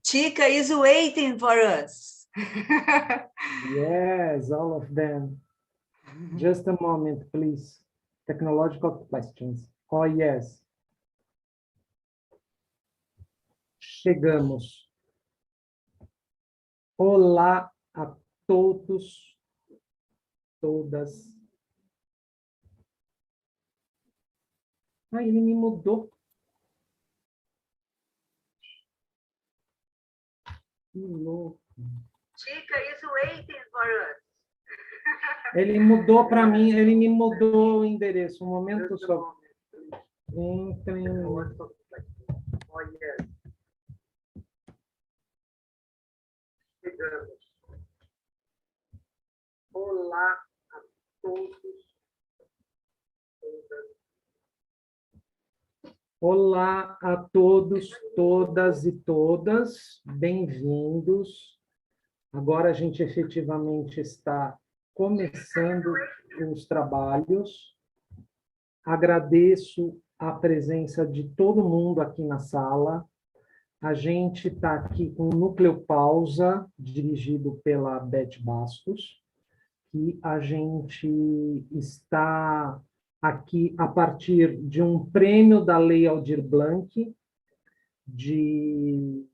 Chica is waiting for us. Yes, all of them. Just a moment, please. Technological questions. Oh, yes. Chegamos. Olá a todos, todas. Ah, ele me mudou. Que louco. Chica is waiting for us. Ele mudou para mim, ele me mudou o endereço. Um momento só. Entrem. Chegamos. Olá a todos. Olá a todos, todas e todas. Bem-vindos. Agora a gente efetivamente está começando os trabalhos. Agradeço a presença de todo mundo aqui na sala. A gente está aqui com o Núcleo Pausa, dirigido pela Beth Bastos, e a gente está aqui a partir de um prêmio da Lei Aldir Blanc, de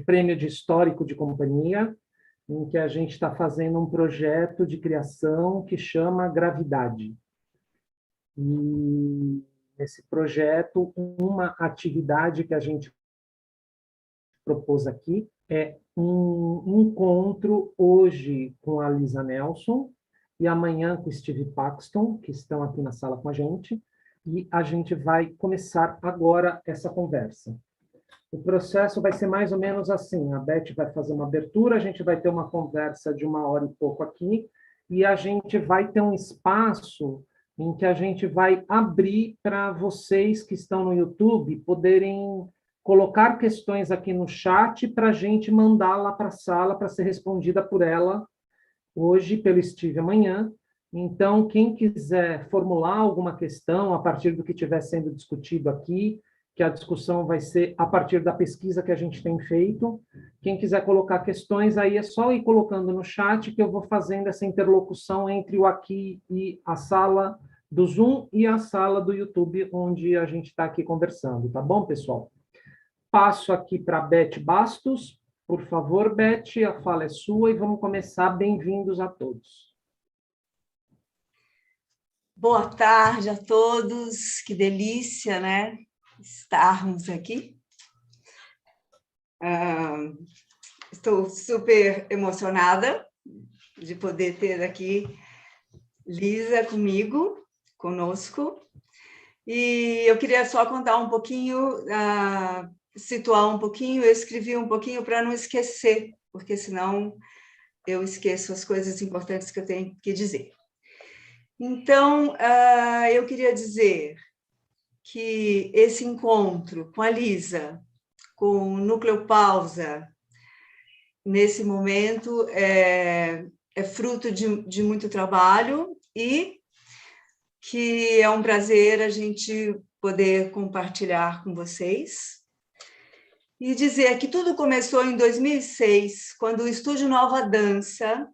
Prêmio de Histórico de Companhia, em que a gente está fazendo um projeto de criação que chama GRAVIDADE. E nesse projeto, uma atividade que a gente propôs aqui é um encontro hoje com a Lisa Nelson e amanhã com o Steve Paxton, que estão aqui na sala com a gente, e a gente vai começar agora essa conversa. O processo vai ser mais ou menos assim, a Beth vai fazer uma abertura, a gente vai ter uma conversa de 1h e pouco aqui, e a gente vai ter um espaço em que a gente vai abrir para vocês que estão no YouTube poderem colocar questões aqui no chat para a gente mandar lá para a sala para ser respondida por ela hoje, pelo Steve amanhã. Então, quem quiser formular alguma questão a partir do que estiver sendo discutido aqui, que a discussão vai ser a partir da pesquisa que a gente tem feito, quem quiser colocar questões, aí é só ir colocando no chat que eu vou fazendo essa interlocução entre o aqui e a sala do Zoom e a sala do YouTube, onde a gente está aqui conversando, tá bom, pessoal? Passo aqui para a Beth Bastos. Por favor, Beth, a fala é sua e vamos começar. Bem-vindos a todos. Boa tarde a todos. Que delícia, né? Estarmos aqui. Estou super emocionada de poder ter aqui Lisa conosco. E eu queria só contar um pouquinho, situar um pouquinho, eu escrevi um pouquinho para não esquecer, porque senão eu esqueço as coisas importantes que eu tenho que dizer. Então, eu queria dizer que esse encontro com a Lisa, com o Núcleo Pausa, nesse momento, é fruto de muito trabalho e que é um prazer a gente poder compartilhar com vocês. E dizer que tudo começou em 2006, quando no Estúdio Nova Dança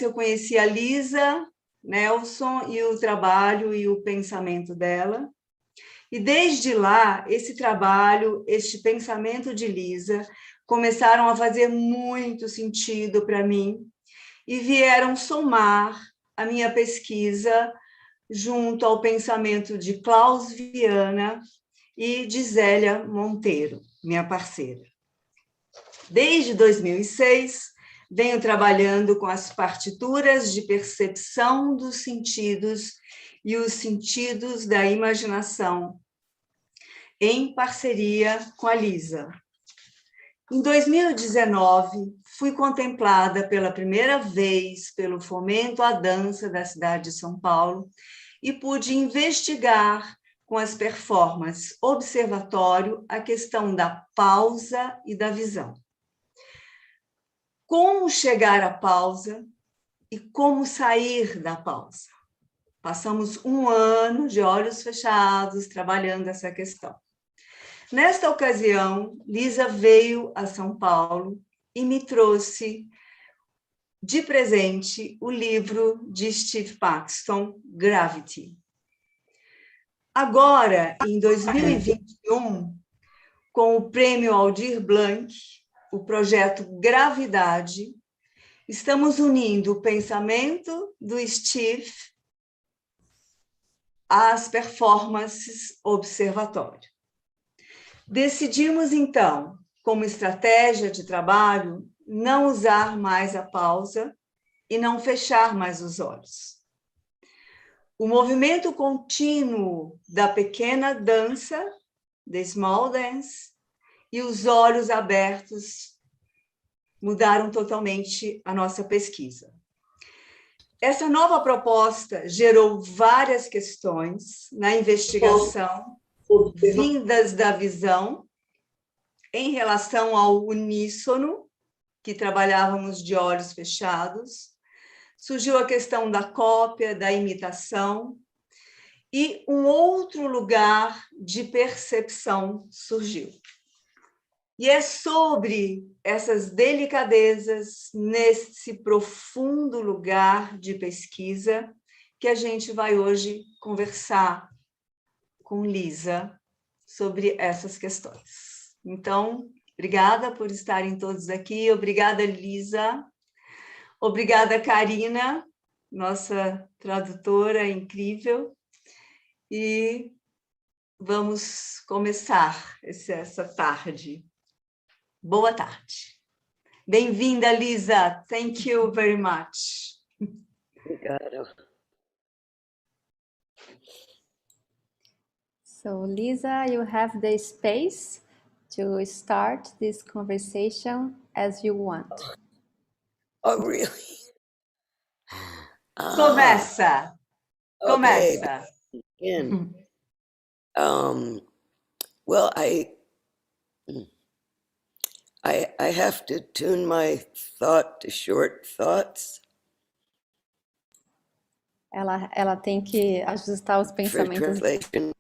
eu conheci a Lisa Nelson e o trabalho e o pensamento dela. E desde lá, esse trabalho, este pensamento de Lisa, começaram a fazer muito sentido para mim e vieram somar a minha pesquisa junto ao pensamento de Klaus Viana e de Zélia Monteiro, minha parceira. Desde 2006, venho trabalhando com as partituras de percepção dos sentidos e os sentidos da imaginação, em parceria com a Lisa. Em 2019, fui contemplada pela primeira vez pelo Fomento à Dança da cidade de São Paulo e pude investigar com as performances observatório a questão da pausa e da visão. Como chegar à pausa e como sair da pausa? Passamos 1 ano de olhos fechados trabalhando essa questão. Nesta ocasião, Lisa veio a São Paulo e me trouxe de presente o livro de Steve Paxton, Gravity. Agora, em 2021, com o Prêmio Aldir Blanc, o projeto Gravidade, estamos unindo o pensamento do Steve às performances observatório. Decidimos, então, como estratégia de trabalho, não usar mais a pausa e não fechar mais os olhos. O movimento contínuo da pequena dança, the small dance, e os olhos abertos mudaram totalmente a nossa pesquisa. Essa nova proposta gerou várias questões na investigação, vindas da visão, em relação ao uníssono, que trabalhávamos de olhos fechados. Surgiu a questão da cópia, da imitação, e um outro lugar de percepção surgiu. E é sobre essas delicadezas, nesse profundo lugar de pesquisa, que a gente vai hoje conversar com Lisa sobre essas questões. Então, obrigada por estarem todos aqui, obrigada, Lisa, obrigada, Karina, nossa tradutora incrível, e vamos começar essa tarde. Boa tarde. Bem-vinda, Lisa. Thank you very much. Obrigada. So, Lisa, you have the space to start this conversation as you want. Oh, really? Começa. Okay. Começa. Well, I have to tune my thought to short thoughts. Ela tem que ajustar os For pensamentos. translation.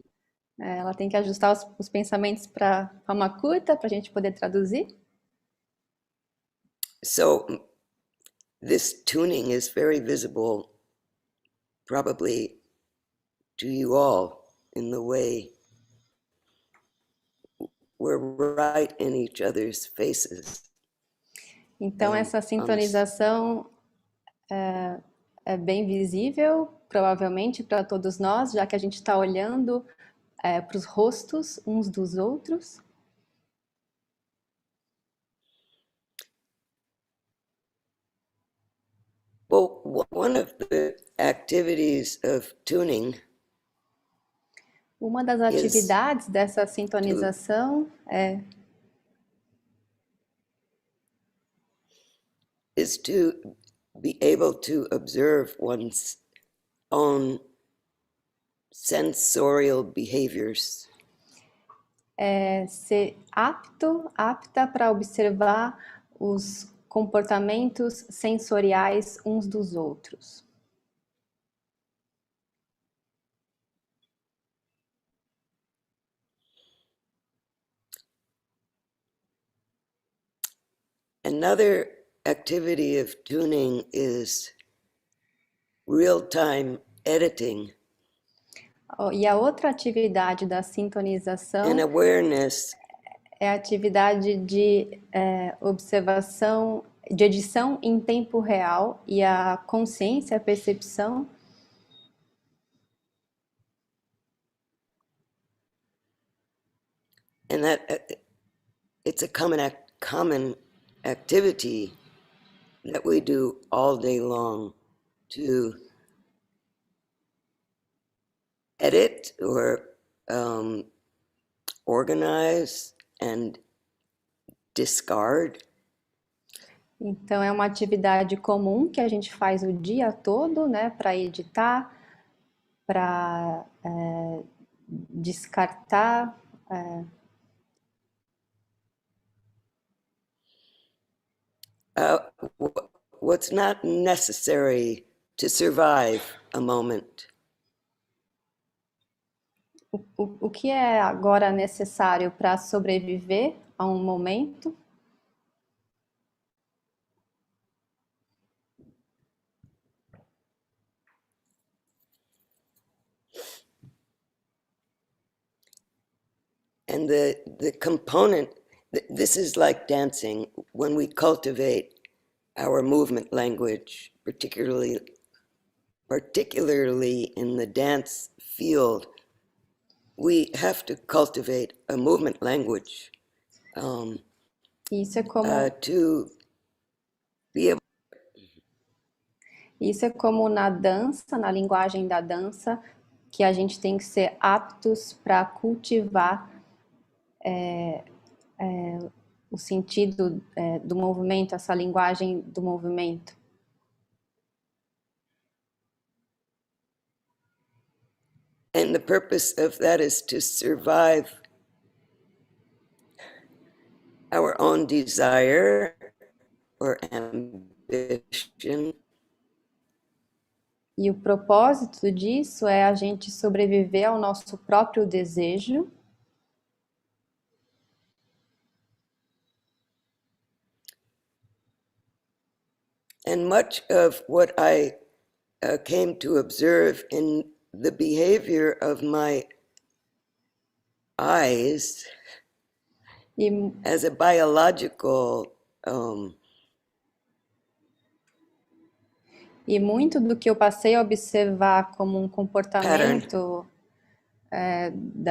Ela tem que ajustar os pensamentos para forma curta, para a gente poder traduzir. So this tuning is very visible, probably to you all, in the way we're right in each other's faces. Então, essa sintonização é bem visível, provavelmente para todos nós, já que a gente está olhando para os rostos uns dos outros. Well, one of the activities of tuning Uma das atividades dessa sintonização is to be able to observe one's own sensorial behaviors. Ser apta para observar os comportamentos sensoriais uns dos outros. Another activity of tuning is real-time editing. E a outra atividade da sintonização and awareness é a atividade de observação, de edição em tempo real, e a consciência, a percepção. and that it's a common activity that we do all day long to edit or organize and discard. Então, é uma atividade comum que a gente faz o dia todo, né, para editar, para descartar. What's not necessary to survive a moment. o que é agora necessário para sobreviver a um momento? And the component, this is like dancing. When we cultivate our movement language, particularly in the dance field, we have to cultivate a movement language Isso é como, to be able. isso é como na dança, na linguagem da dança, que a gente tem que ser aptos para cultivar o sentido do movimento, essa linguagem do movimento. And the purpose of that is to survive our own desire or ambition. E o propósito disso é a gente sobreviver ao nosso próprio desejo. And much of what I came to observe in the behavior of my eyes E, as a biological e muito do que eu passei a observar como um comportamento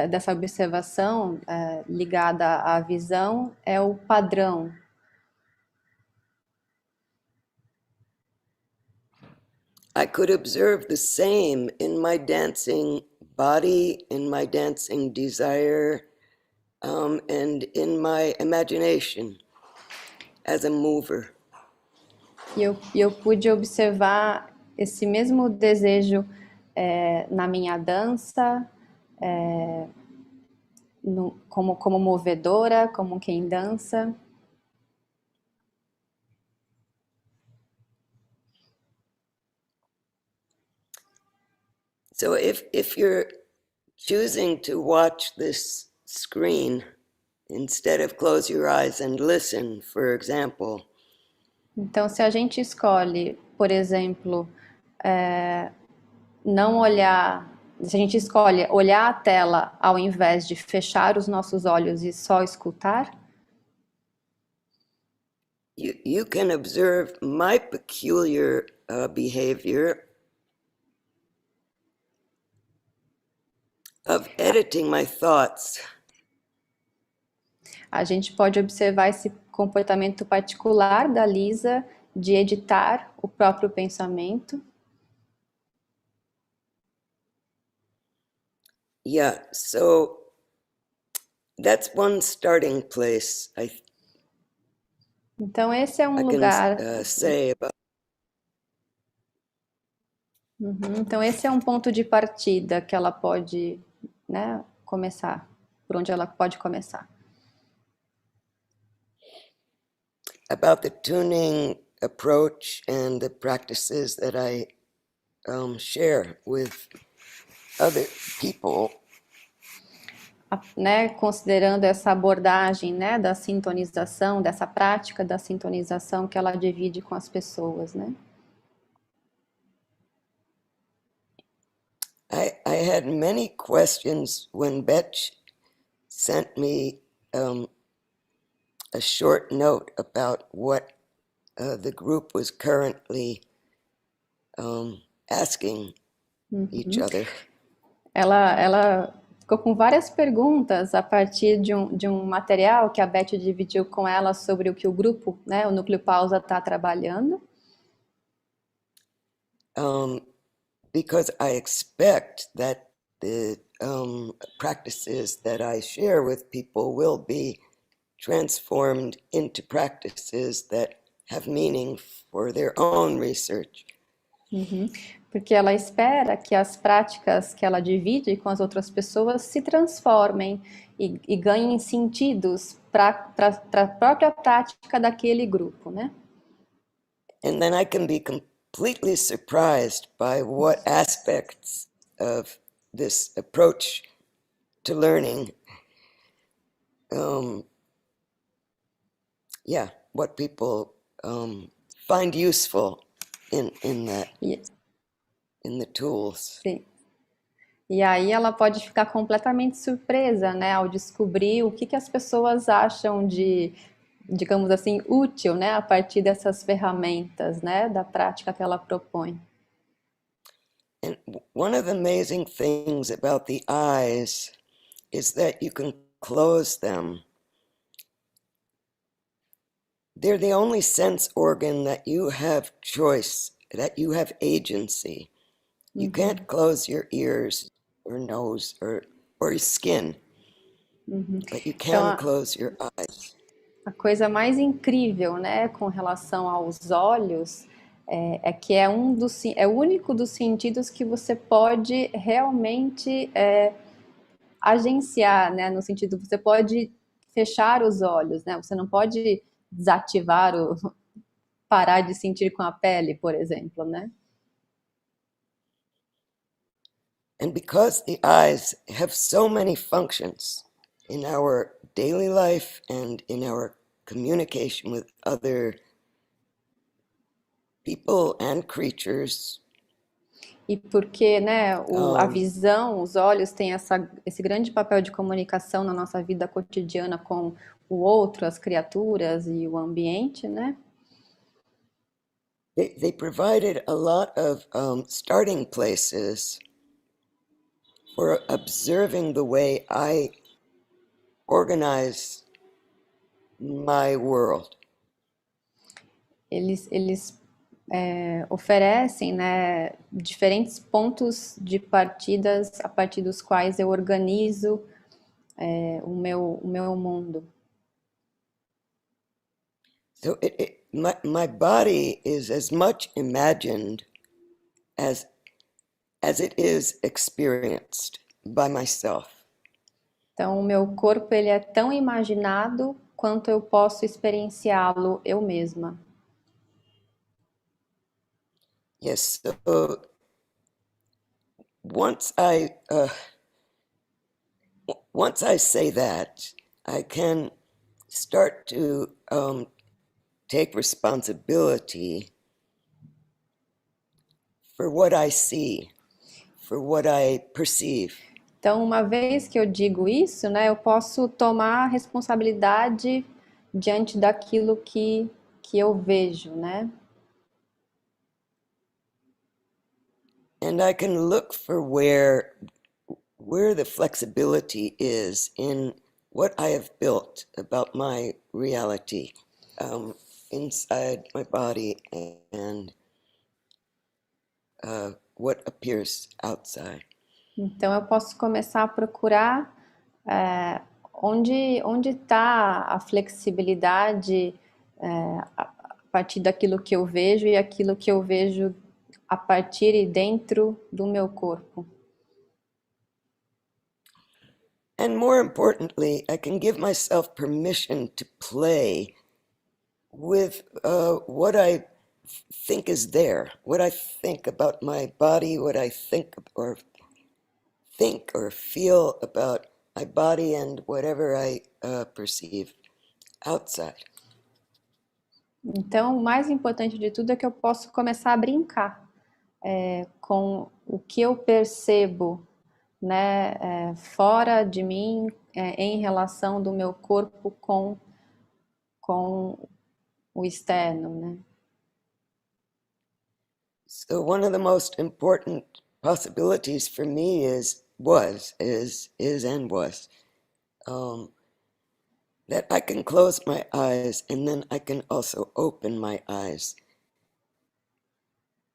dessa observação ligada à visão é o padrão. I could observe the same in my dancing body, in my dancing desire, and in my imagination as a mover. E eu pude observar esse mesmo desejo na minha dança, como movedora, como quem dança. So if you're choosing to watch this screen, instead of close your eyes and listen, for example. Então, se a gente escolhe, por exemplo, não olhar, se a gente escolhe olhar a tela ao invés de fechar os nossos olhos e só escutar, you can observe my peculiar behavior of editing my thoughts. a gente pode observar esse comportamento particular da Lisa de editar o próprio pensamento. Yeah, so that's one starting place. Então esse é um I lugar. can say about. Então esse é um ponto de partida que ela pode, né, começar, por onde ela pode começar. About the tuning approach and the practices that I share with other people. Né, considerando essa abordagem, né, da sintonização, dessa prática da sintonização que ela divide com as pessoas, né? I had many questions when Beth sent me a short note about what the group was currently asking each other. Ela ficou com várias perguntas a partir de um material que a Beth dividiu com ela sobre o que o grupo, né, o Núcleo Pausa está trabalhando. Because I expect that the practices that I share with people will be transformed into practices that have meaning for their own research. Porque ela espera que as práticas que ela divide com as outras pessoas se transformem e ganhem sentidos para a própria prática daquele grupo, né? And then I can be completely surprised by what aspects of this approach to learning, yeah, what people find useful in that, Yes. in the tools. Sim. E aí ela pode ficar completamente surpresa, né, ao descobrir o que as pessoas acham de, digamos assim, útil, né, a partir dessas ferramentas, né, da prática que ela propõe. And one of the amazing things about the eyes is that you can close them. They're the only sense organ that you have choice, that you have agency. You can't close your ears or nose or your skin, but you can Então, close your eyes. a coisa mais incrível, né, com relação aos olhos é que é o único dos sentidos que você pode realmente agenciar, né, no sentido você pode fechar os olhos, né, você não pode desativar parar de sentir com a pele, por exemplo, né? And because the eyes have so many functions in our daily life and in our communication with other people and creatures. E porque, né, a visão, os olhos têm esse grande papel de comunicação na nossa vida cotidiana com o outro, as criaturas e o ambiente, né? They provided a lot of starting places for observing the way I organize my world. Eles oferecem, né, diferentes pontos de partidas a partir dos quais eu organizo o meu mundo. So my body is as much imagined as it is experienced by myself. Então, o meu corpo ele é tão imaginado quanto eu posso experienciá-lo eu mesma. Yes, so once I say that, I can start to take responsibility for what I see, for what I perceive. Então, uma vez que eu digo isso, né, eu posso tomar responsabilidade diante daquilo que eu vejo, né? And I can look for where the flexibility is in what I have built about my reality inside my body and what appears outside. Então, eu posso começar a procurar onde está a flexibilidade a partir daquilo que eu vejo e aquilo que eu vejo a partir e dentro do meu corpo. And more importantly, I can give myself permission to play with what I think is there, what I think about my body, what I think or feel about my body and whatever I perceive outside. Então, o mais importante de tudo é que eu posso começar a brincar com o que eu percebo, né, fora de mim, em relação do meu corpo com o externo, né? So one of the most important possibilities for me was that I can close my eyes and then I can also open my eyes.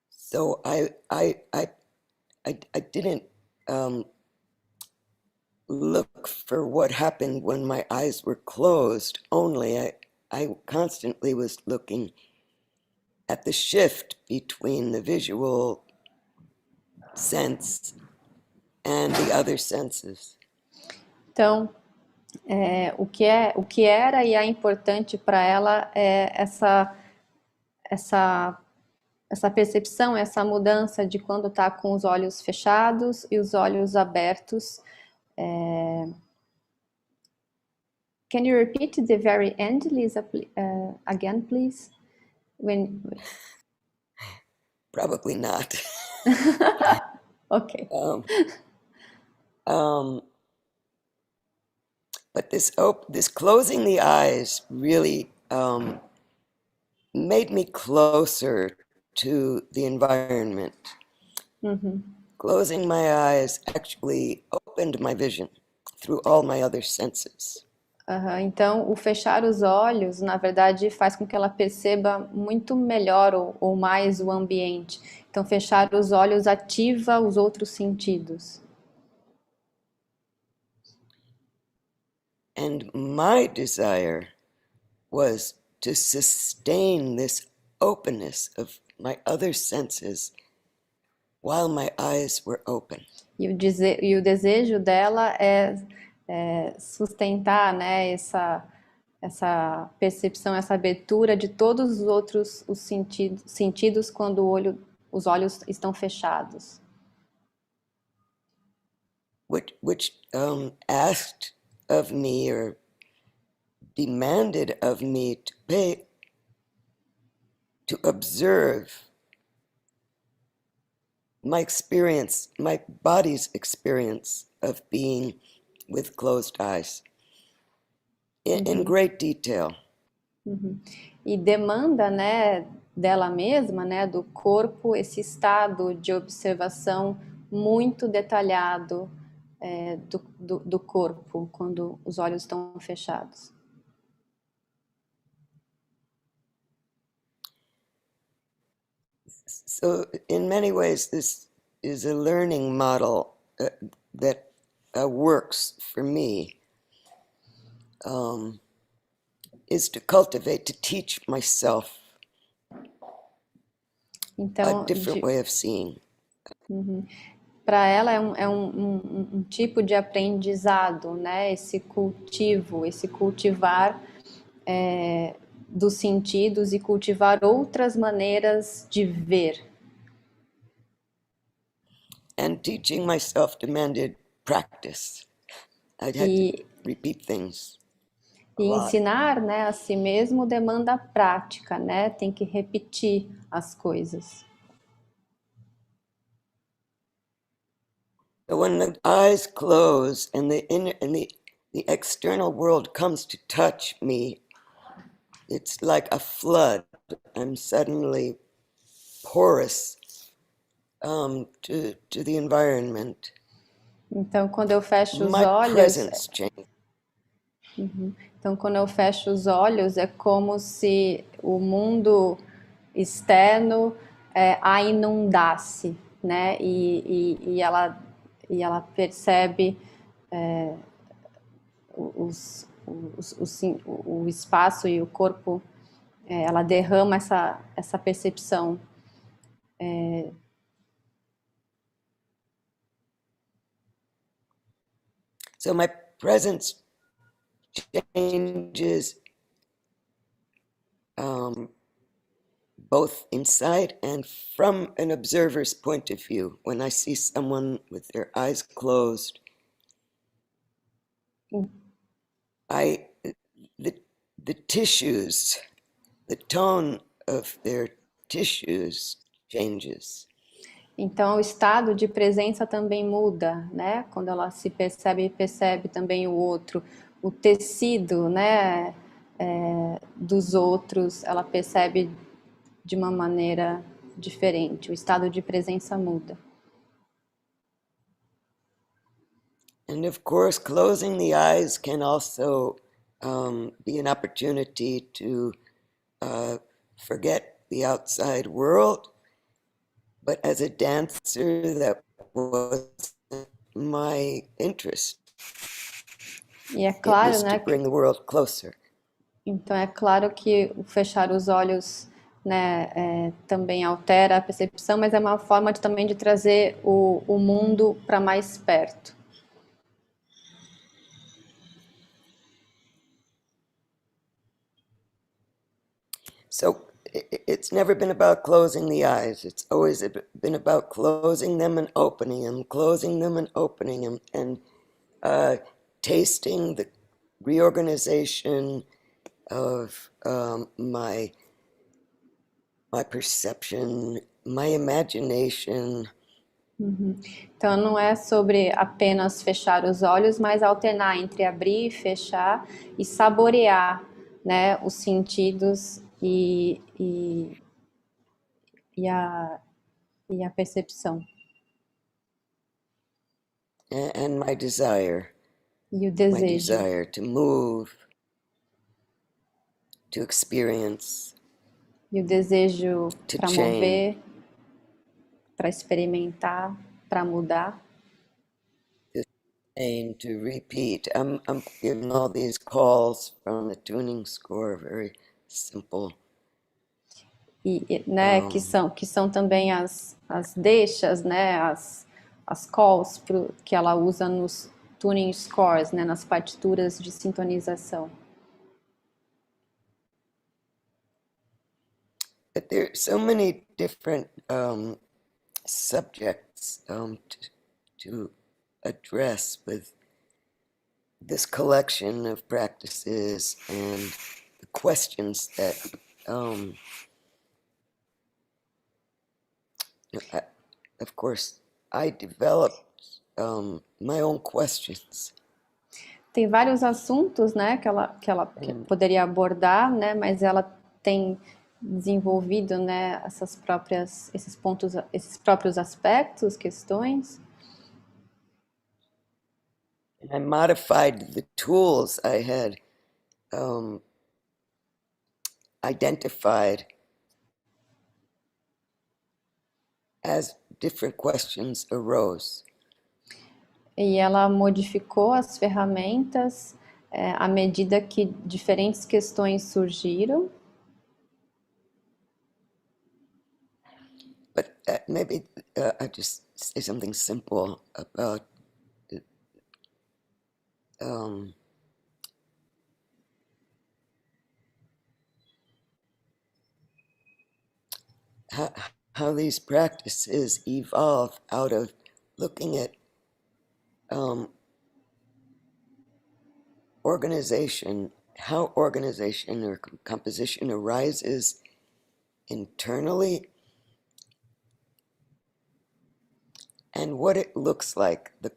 So I didn't look for what happened when my eyes were closed only. I constantly was looking at the shift between the visual sense and the other senses. Então, o que era e é importante para ela é essa percepção, essa mudança de quando está com os olhos fechados e os olhos abertos, Can you repeat the very end, Lisa, again, please? Probably not. Okay. But this closing the eyes really made me closer to the environment. Closing my eyes actually opened my vision through all my other senses. Então, o fechar os olhos, na verdade, faz com que ela perceba muito melhor ou mais o ambiente. Então, fechar os olhos ativa os outros sentidos. And my desire was to sustain this openness of my other senses while my eyes were open. E o desejo dela é sustentar, né, essa percepção, essa abertura de todos os outros sentidos quando os olhos estão fechados. Which asked of me or demanded of me to observe my experience, my body's experience of being with closed eyes in great detail. E demanda, né, dela mesma, né, do corpo, esse estado de observação muito detalhado do corpo quando os olhos estão fechados. So in many ways, this is a learning model that works for me, is to cultivate, to teach myself a different way of seeing. Para ela é um tipo de aprendizado, né? Esse cultivar dos sentidos e cultivar outras maneiras de ver. And teaching myself demanded practice. I had to repeat things. E ensinar, né, a si mesmo demanda prática, né? Tem que repetir as coisas. So when the eyes close and the external world comes to touch me, it's like a flood. I'm suddenly porous to the environment. Então, quando eu fecho os My olhos, presence changes. Então, quando eu fecho os olhos, é como se o mundo externo a inundasse, né? E ela percebe o espaço e o corpo, ela derrama essa percepção. So my presence changes both inside and from an observer's point of view. When I see someone with their eyes closed, the tissues, the tone of their tissues changes. Então, o estado de presença também muda, né? Quando ela se percebe também o outro. O tecido, né, dos outros, ela percebe de uma maneira diferente. O estado de presença muda. And of course, closing the eyes can also be an opportunity to forget the outside world. But as a dancer, that was my interest. E é claro, It was né? to bring the world closer. Então é claro que o fechar os olhos, né, também altera a percepção, mas é uma forma também de trazer o mundo para mais perto. So it's never been about closing the eyes. It's always been about closing them and opening them, closing them and opening them. And tasting, the reorganization of my perception, my imagination. Então não é sobre apenas fechar os olhos, mas alternar entre abrir e fechar e saborear, né, os sentidos e a percepção. And my desire. E o My desejo. desire to move, to experience, E o desejo to para change. mover, para experimentar, para mudar. And to repeat. I'm giving all these calls from the tuning score, very simple. Né, que são também as deixas, né, as calls que ela usa nos tuning scores, né, nas partituras de sintonização. But there are so many different subjects to address with this collection of practices and the questions that of course I developed my own questions. Tem vários assuntos, né, que ela poderia abordar, né, mas ela tem desenvolvido, né, esses próprios aspectos, questões. I modified the tools I had identified as different questions arose. E ela modificou as ferramentas à medida que diferentes questões surgiram. But maybe I just say something simple about how these practices evolve out of looking at organization, how organization or composition arises internally and what it looks like. The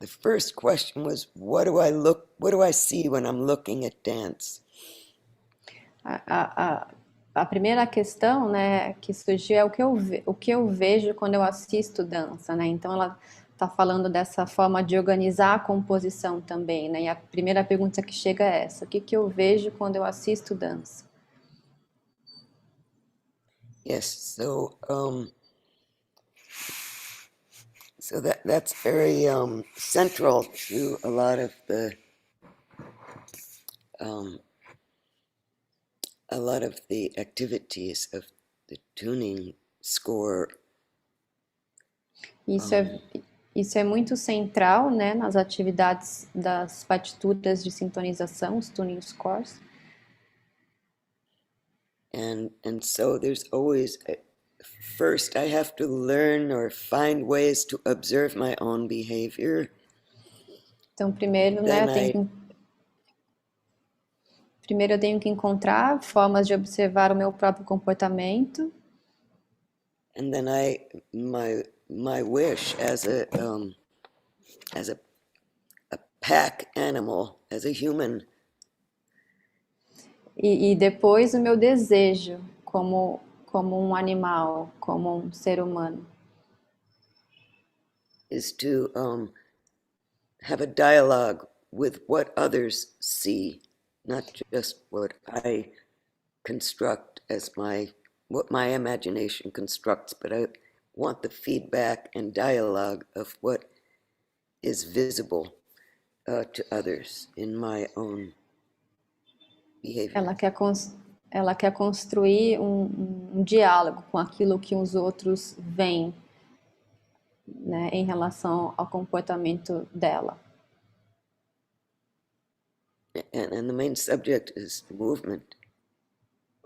first question was, what do I see when I'm looking at dance? A primeira questão, né, que surgiu é o que eu vejo quando eu assisto dança, né? Então ela está falando dessa forma de organizar a composição também, né? E a primeira pergunta que chega é essa: o que eu vejo quando eu assisto dança? Yes, so that's very central to a lot of the activities of the tuning score. Isso é muito central, né, nas atividades das partituras de sintonização, os tuning scores. And so there's always first I have to learn or find ways to observe my own behavior. Então primeiro, né, eu tenho que encontrar formas de observar o meu próprio comportamento. And then my wish as a pack animal, as a human. E depois o meu desejo como um animal, como um ser humano. Is to have a dialogue with what others see, not just what I construct as what my imagination constructs, but I want the feedback and dialogue of what is visible to others in my own behavior. Ela quer construir um diálogo com aquilo que os outros veem, né, em relação ao comportamento dela. And the main subject is movement.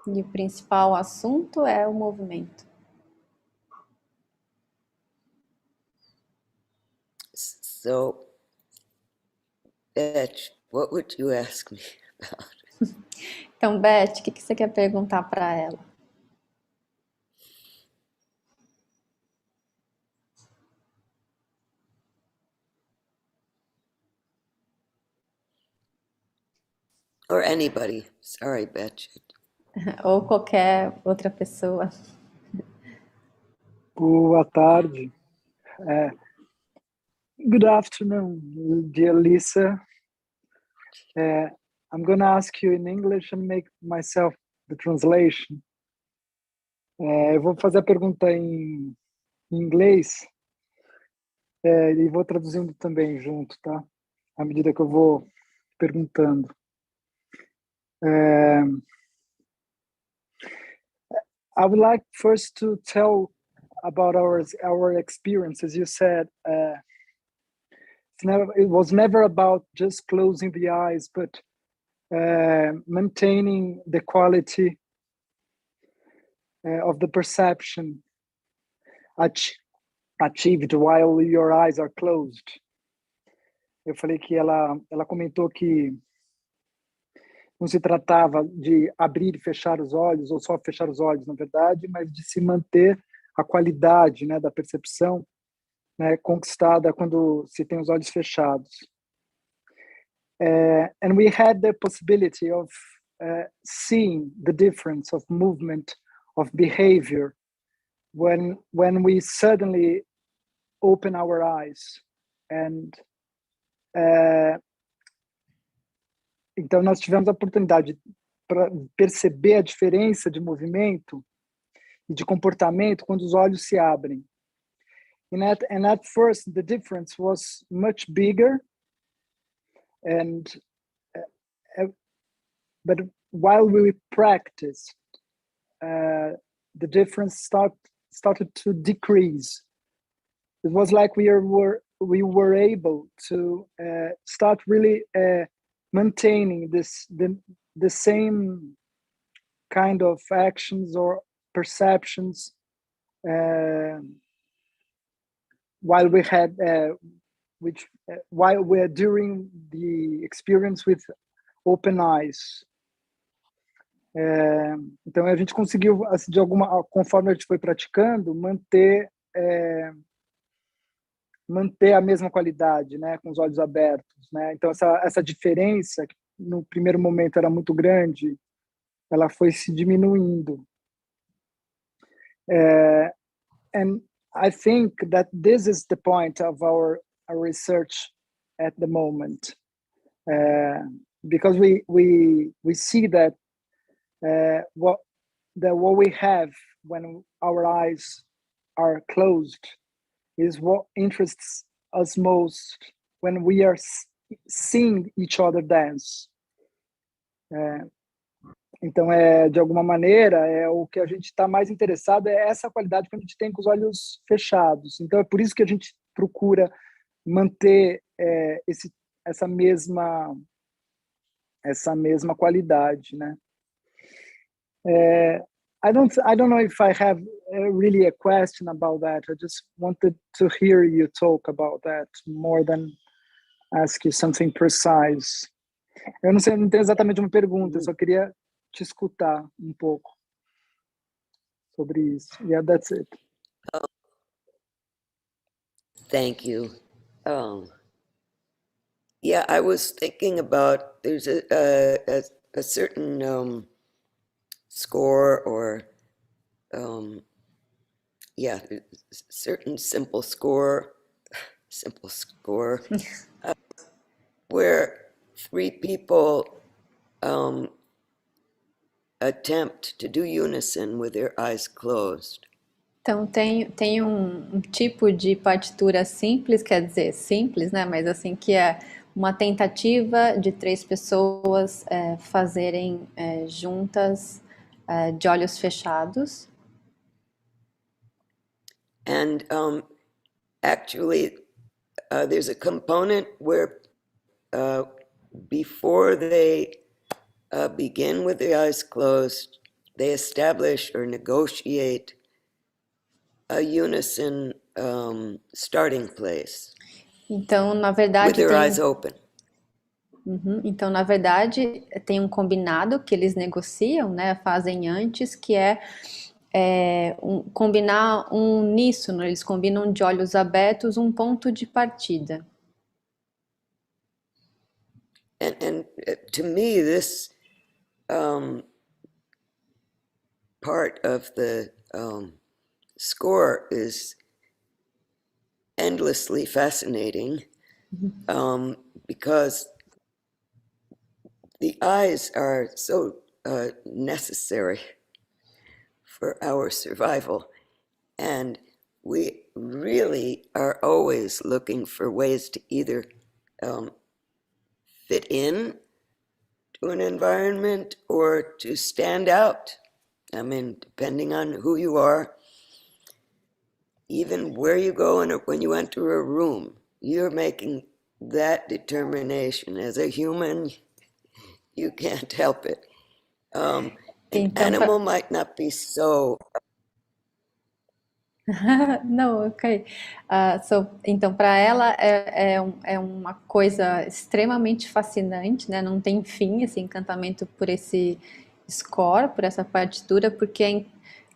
E o principal assunto é o movimento. So Beth, what would you ask me about? Então, Beth, o que você quer perguntar para ela? Or anybody. Sorry, Beth. Ou qualquer outra pessoa. Boa tarde. Good afternoon, dear Lisa. I'm going to ask you in English and make myself the translation. Eu vou fazer a pergunta em inglês e vou traduzindo também junto, tá? À medida que eu vou perguntando. I would like first to tell about our experiences. You said it was never about just closing the eyes, but maintaining the quality of the perception achieved while your eyes are closed. Eu falei que ela comentou que não se tratava de abrir e fechar os olhos, ou só fechar os olhos, na verdade, mas de se manter a qualidade, né, da percepção, né, conquistada quando se tem os olhos fechados. And we had the possibility of seeing the difference of movement, of behavior, when we suddenly open our eyes. And então nós tivemos a oportunidade para perceber a diferença de movimento e de comportamento quando os olhos se abrem. And at first the difference was much bigger, but while we practiced, the difference started to decrease. It was like we were able to start really maintaining the same kind of actions or perceptions while we had while we're during the experience with open eyes. Então a gente conseguiu, assim, de alguma, conforme a gente foi praticando, manter a mesma qualidade, né, com os olhos abertos, né? Então essa diferença, que no primeiro momento era muito grande, ela foi se diminuindo. And I think that this is the point of our research at the moment, because we see that what we have when our eyes are closed is what interests us most when we are seeing each other dance. Então, de alguma maneira, o que a gente está mais interessado é essa qualidade que a gente tem com os olhos fechados. Então, é por isso que a gente procura manter essa mesma qualidade, né? I don't know if I have really a question about that. I just wanted to hear you talk about that more than ask you something precise. Eu não tenho exatamente uma pergunta, eu só queria te escutar um pouco sobre isso. Yeah, that's it. Thank you. Yeah, I was thinking about, there's a certain score or certain simple score where three people attempt to do unison with their eyes closed. Então tem um tipo de partitura simples, quer dizer, simples, né? Mas assim, que é uma tentativa de 3 pessoas fazerem juntas de olhos fechados. And actually, there's a component where before they begin with the eyes closed, they establish or negotiate a unison starting place. Então, na verdade, with their eyes open. Então, na verdade, tem um combinado que eles negociam, né, fazem antes, que combinar um uníssono, eles combinam de olhos abertos um ponto de partida. And to me, this part of the score is endlessly fascinating because the eyes are so necessary for our survival. And we really are always looking for ways to either fit in to an environment or to stand out. I mean, depending on who you are, even where you go and when you enter a room, you're making that determination. As a human, you can't help it. An animal might not be so. Não, ok. Então, para ela é uma coisa extremamente fascinante, né? Não tem fim esse encantamento por esse score, por essa partitura, porque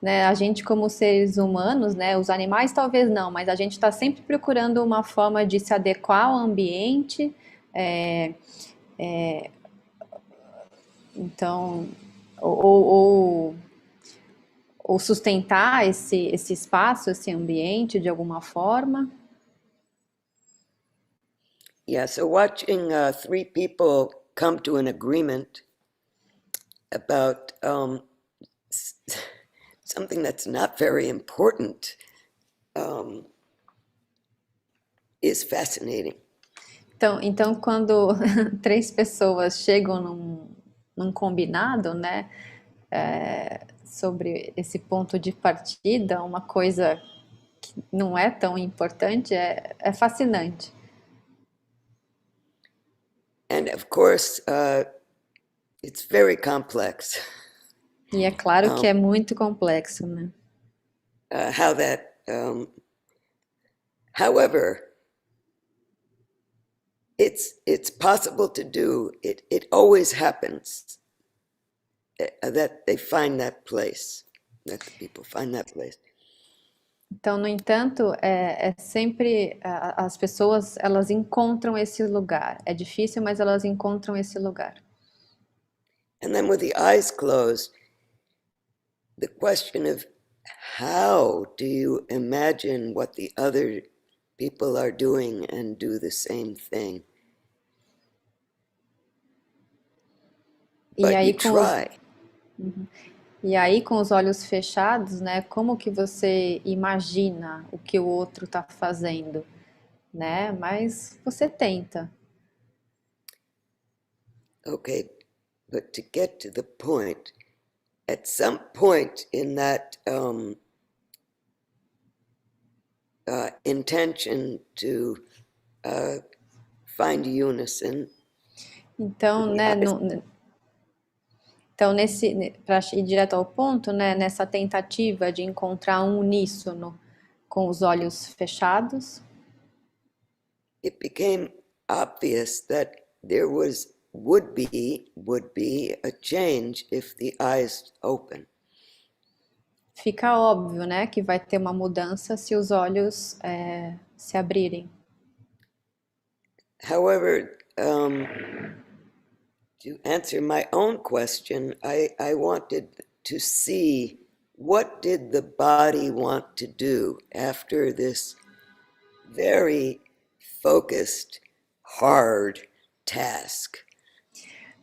né, a gente como seres humanos, né? Os animais talvez não, mas a gente está sempre procurando uma forma de se adequar ao ambiente. Então, ou sustentar esse espaço, esse ambiente de alguma forma. Yeah, so watching three people come to an agreement about something that's not very important is fascinating. Então quando três pessoas chegam num combinado, né, sobre esse ponto de partida, uma coisa que não é tão importante, é fascinante. And of course, it's very complex. E é claro que é muito complexo, né? How that, however, it's possible to do. It always happens that they find that place, that the people find that place. Então, no entanto, sempre as pessoas elas encontram esse lugar. É difícil, mas elas encontram esse lugar. And then with the eyes closed, the question of how do you imagine what the other people are doing and do the same thing? But you try. E aí, com os olhos fechados, né? Como que você imagina o que o outro está fazendo, né? Mas você tenta. Okay, but to get to the point, at some point in that intention to find unison. Então, né? Então, para ir direto ao ponto, né? Nessa tentativa de encontrar um uníssono com os olhos fechados, it became obvious that there would be a change if the eyes open. Fica óbvio, né, que vai ter uma mudança se os olhos se abrirem. However, to answer my own question, I wanted to see what did the body want to do after this very focused, hard task.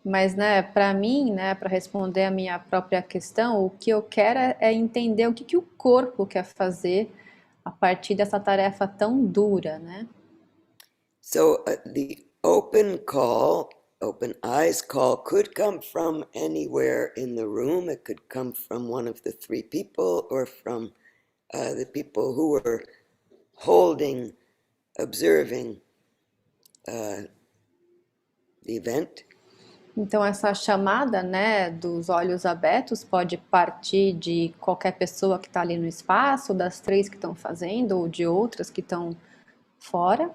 Mas, né, para mim, né, para responder a minha própria questão, o que eu quero é entender o que o corpo quer fazer a partir dessa tarefa tão dura, né? So the open eyes call could come from anywhere in the room. It could come from one of the three people or from the people who were holding, observing the event. Então essa chamada, né, dos olhos abertos pode partir de qualquer pessoa que está ali no espaço, das três que estão fazendo ou de outras que estão fora.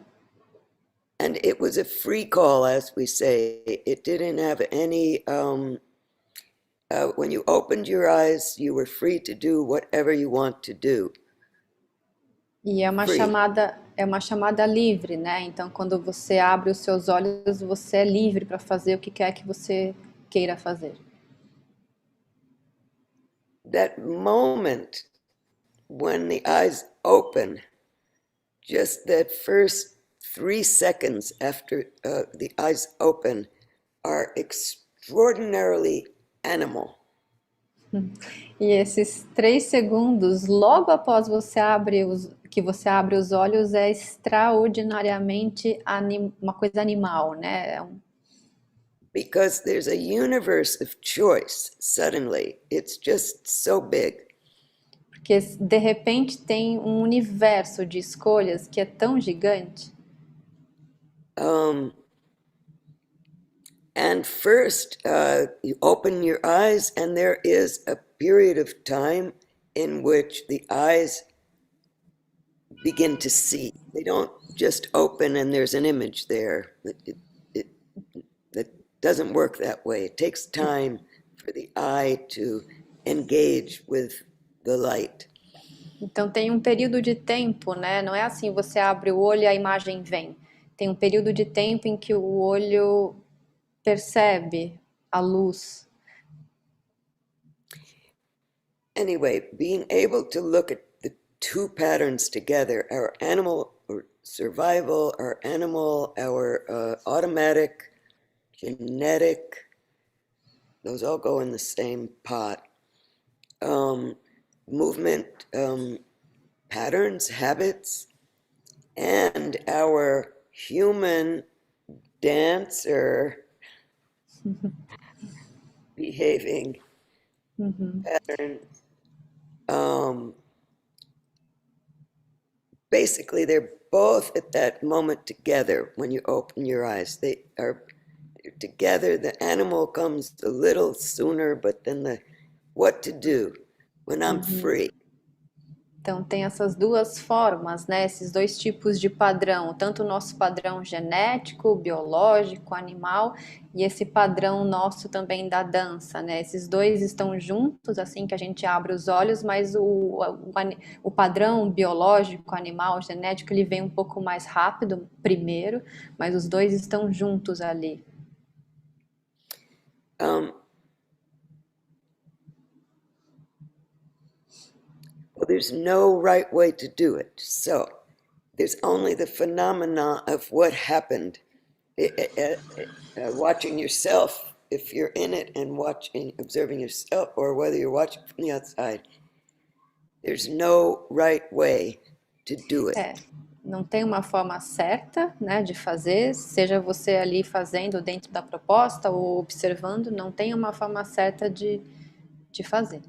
And it was a free call, as we say. It didn't have any, when you opened your eyes, you were free to do whatever you want to do. E Free. é uma chamada livre, né? Então, quando você abre os seus olhos, você é livre para fazer o que quer que você queira fazer. That moment when the eyes open, just that first 3 seconds after the eyes open, are extraordinarily animal. E esses 3 segundos, logo após você que você abre os olhos, é extraordinariamente uma coisa animal, né? Because there's a universe of choice, suddenly. It's just so big. Porque de repente tem um universo de escolhas que é tão gigante. And first, you open your eyes, and there is a period of time in which the eyes begin to see. They don't just open and there's an image there. It doesn't work that way. It takes time for the eye to engage with the light. Então tem um período de tempo, né? Não é assim, você abre o olho e a imagem vem. Tem um período de tempo em que o olho percebe a luz. Anyway, being able to look at the 2 patterns together, our animal or survival, our animal, our automatic, genetic, those all go in the same pot. Movement patterns, habits, and our human dancer behaving patterns. Basically, they're both at that moment together when you open your eyes. They're together. The animal comes a little sooner, but then the what to do when I'm free. Então tem essas 2 formas, né? Esses 2 tipos de padrão, tanto o nosso padrão genético, biológico, animal, e esse padrão nosso também da dança, né? Esses 2 estão juntos, assim que a gente abre os olhos, mas o padrão biológico, animal, genético, ele vem um pouco mais rápido primeiro, mas os 2 estão juntos ali. Well, there's no right way to do it. So there's only the phenomena of what happened. Watching yourself, if you're in it, and observing yourself, or whether you're watching from the outside. There's no right way to do it. Não tem uma forma certa, né, de fazer, seja você ali fazendo dentro da proposta ou observando, não tem uma forma certa de fazer.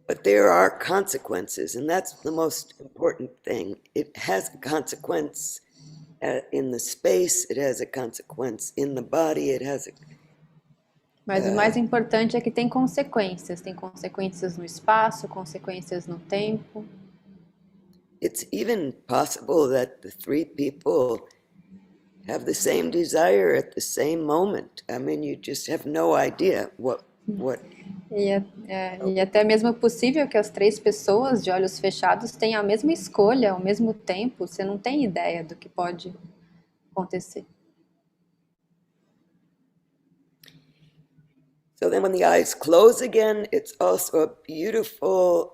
But there are consequences, and that's the most important thing. It has a consequence in the space, it has a consequence in the body, it has a... Mas o mais importante é que tem consequências no espaço, consequências no tempo. It's even possible that the 3 people have the same desire at the same moment. I mean, you just have no idea what... E até mesmo possível que as 3 pessoas de olhos fechados tenham a mesma escolha ao mesmo tempo, você não tem ideia do que pode acontecer. So then when the eyes close again, it's also a beautiful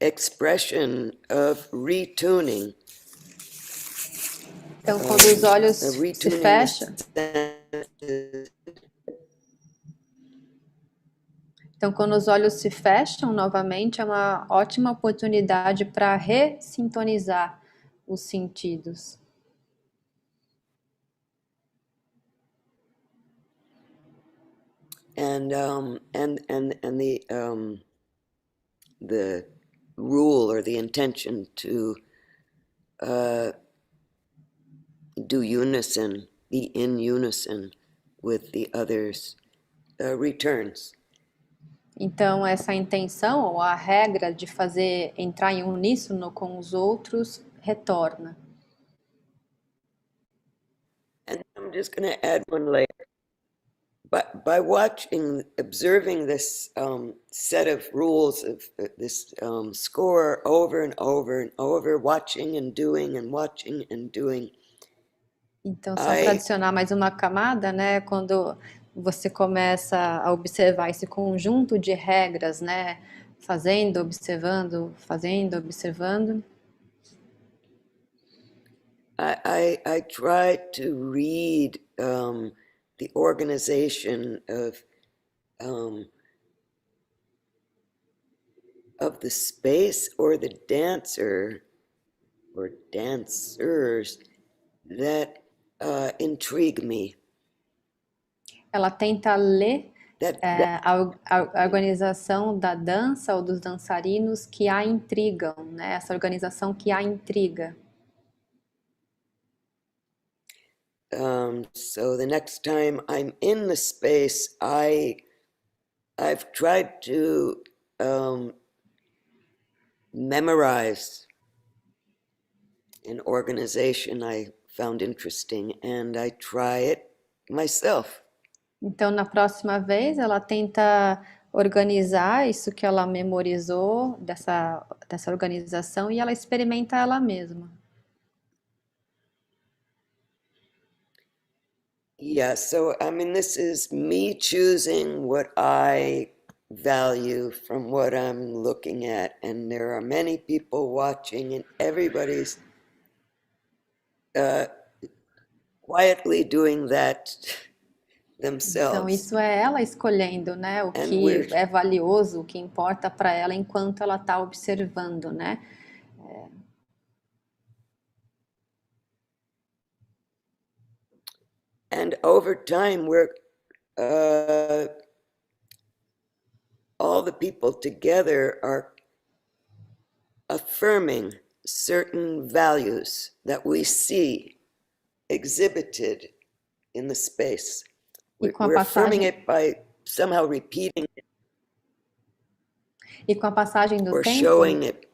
expression of retuning. Então, quando os olhos se fecham... Então, quando os olhos se fecham novamente, é uma ótima oportunidade para ressintonizar os sentidos. And the rule or the intention to do unison, be in unison with the others, returns. Então, essa intenção ou a regra de fazer entrar em uníssono com os outros retorna. I'm just going to add one layer. But by observing this set of rules of this score over and over and over, watching and doing and watching and doing. Então, só para adicionar mais uma camada, né? Quando você começa a observar esse conjunto de regras, né? Fazendo, observando, fazendo, observando. I try to read the organization of the space or the dancer or dancers that intrigue me. Ela tenta ler a organização da dança ou dos dançarinos que a intrigam, né? Essa organização que a intriga. So the next time I'm in the space, I've tried to memorize an organization I found interesting, and I try it myself. Então, na próxima vez, ela tenta organizar isso que ela memorizou dessa organização e ela experimenta ela mesma. Yeah, so I mean, this is me choosing what I value from what I'm looking at, and there are many people watching, and everybody's quietly doing that themselves. Então, isso é ela escolhendo, né, o que é valioso, o que importa para ela enquanto ela está observando, né? And over time, all the people together are affirming certain values that we see exhibited in the space. We're affirming it by somehow repeating it. E com a passagem do or tempo, showing it.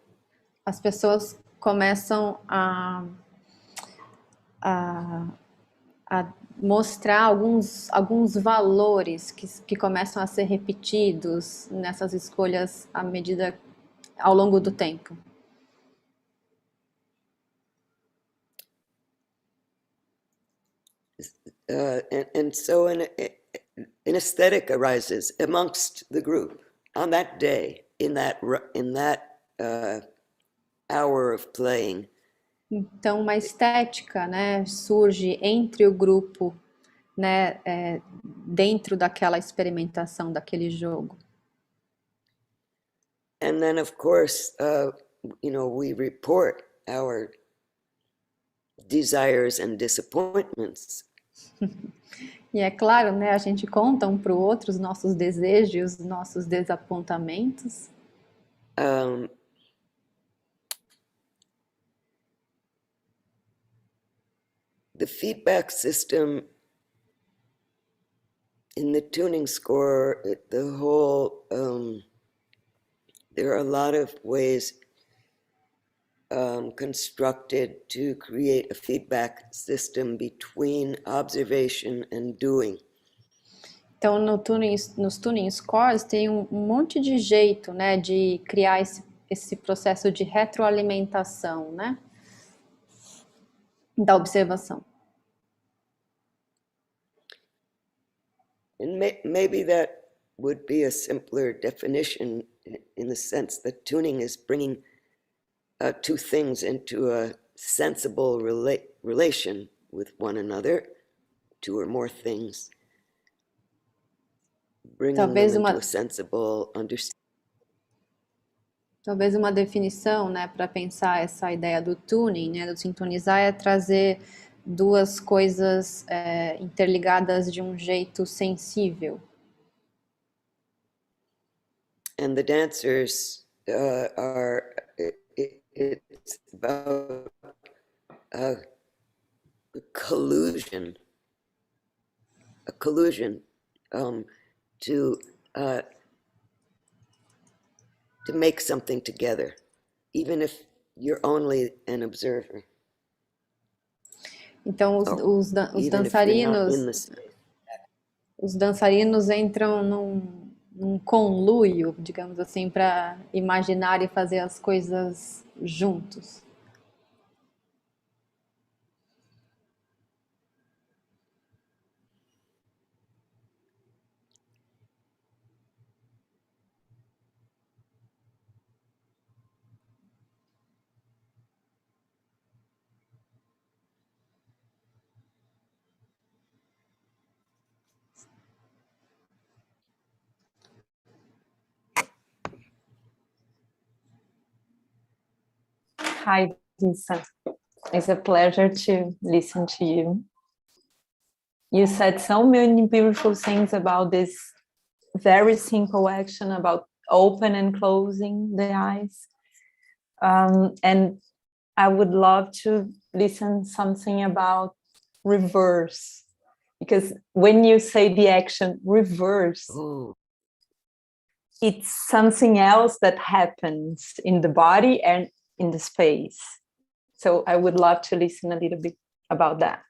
As pessoas começam a mostrar alguns valores que começam a ser repetidos nessas escolhas ao longo do tempo. And so an aesthetic arises amongst the group on that day, in that hour of playing. Então, uma estética, né, surge entre o grupo, né, dentro daquela experimentação, daquele jogo. And then, of course, we report our desires and disappointments. E é claro, né, a gente conta um para o outro os nossos desejos, os nossos desapontamentos. The feedback system in the tuning score, there are a lot of ways constructed to create a feedback system between observation and doing. Então, nos tuning scores tem um monte de jeito, né, de criar esse processo de retroalimentação, né, da observação. And maybe that would be a simpler definition in the sense that tuning is bringing two things into a sensible relation with one another, two or more things, bringing them into a sensible understanding. Talvez uma definição, né, para pensar essa ideia do tuning, né, do sintonizar, é trazer duas coisas interligadas de um jeito sensível. And the dancers it's about a collusion to make something together, even if you're only an observer. Então os even if you're not in the dançarinos, space. os dançarinos entram num conluio, digamos assim, para imaginar e fazer as coisas juntos. Hi, Lisa. It's a pleasure to listen to you. You said so many beautiful things about this very simple action about open and closing the eyes. And I would love to listen something about reverse, because when you say the action reverse, Ooh. it's something else that happens in the body and in the space. So I would love to listen a little bit about that.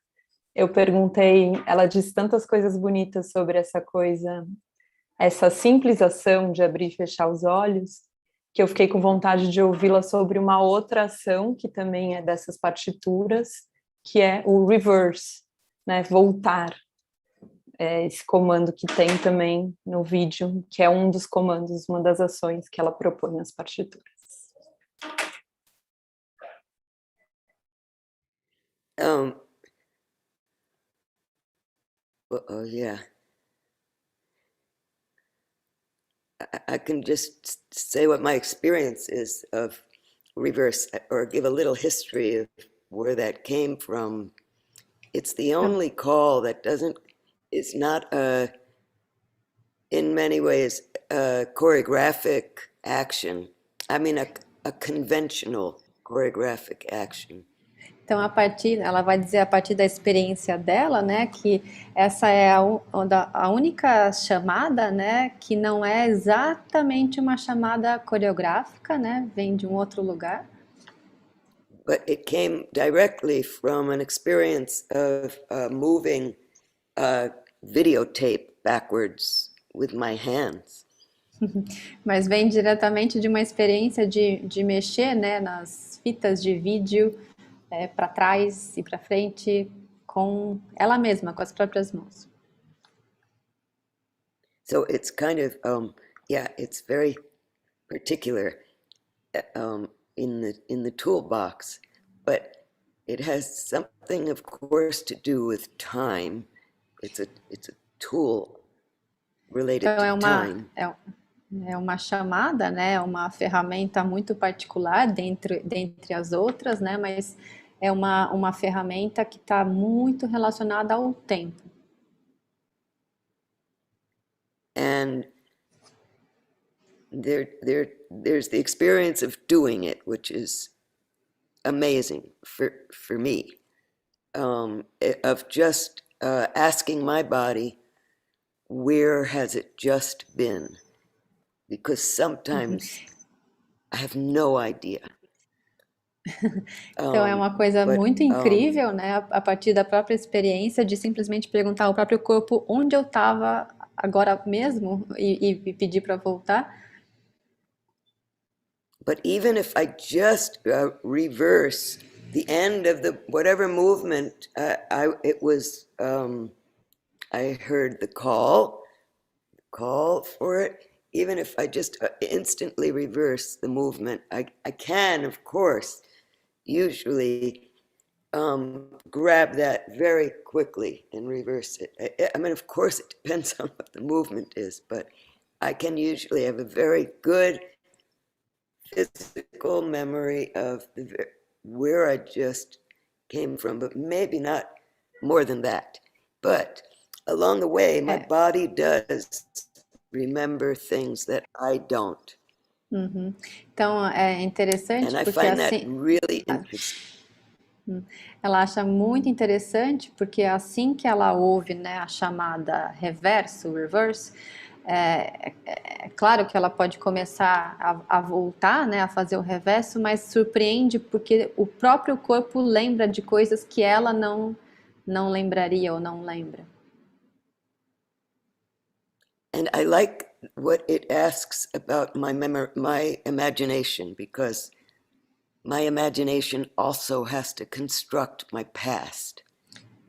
Eu perguntei, ela disse tantas coisas bonitas sobre essa coisa, essa simples ação de abrir e fechar os olhos, que eu fiquei com vontade de ouvi-la sobre uma outra ação que também é dessas partituras, que é o reverse, né, voltar. Esse comando que tem também no vídeo, que é um dos comandos, uma das ações que ela propõe nas partituras. Yeah. I can just say what my experience is of reverse, or give a little history of where that came from. It's the only call that it's not in many ways a choreographic action. I mean a conventional choreographic action. Então, ela vai dizer a partir da experiência dela, né, que essa é a única chamada, né, que não é exatamente uma chamada coreográfica, né, vem de um outro lugar. But it came directly from an experience of moving a videotape backwards with my hands. Mas vem diretamente de uma experiência de mexer, né, nas fitas de vídeo, para trás e para frente com ela mesma, com as próprias mãos. So it's kind of it's very particular in the toolbox, but it has something, of course, to do with time. It's a tool related Então to time. É uma chamada, né? Uma ferramenta muito particular dentre as outras, né? Mas é uma ferramenta que está muito relacionada ao tempo. And there's the experience of doing it, which is amazing for me, of just asking my body, where has it just been? Because sometimes I have no idea. Então é uma coisa muito incrível, né? A partir da própria experiência de simplesmente perguntar ao próprio corpo onde eu estava agora mesmo e pedir para voltar. But even if I just reverse the end of the whatever movement, I heard the call for it. Even if I just instantly reverse the movement, I can, of course, usually grab that very quickly and reverse it. I mean, of course, it depends on what the movement is, but I can usually have a very good physical memory of where I just came from, but maybe not more than that. But along the way, my body does remember things that I don't. Então é interessante And I porque find that assim really interesting. ela acha muito interessante porque assim que ela ouve, né, a chamada reverso, reverse, é claro que ela pode começar a voltar, né, a fazer o reverso, mas surpreende porque o próprio corpo lembra de coisas que ela não não lembraria ou não lembra. And I like what it asks about my imagination, because my imagination also has to construct my past.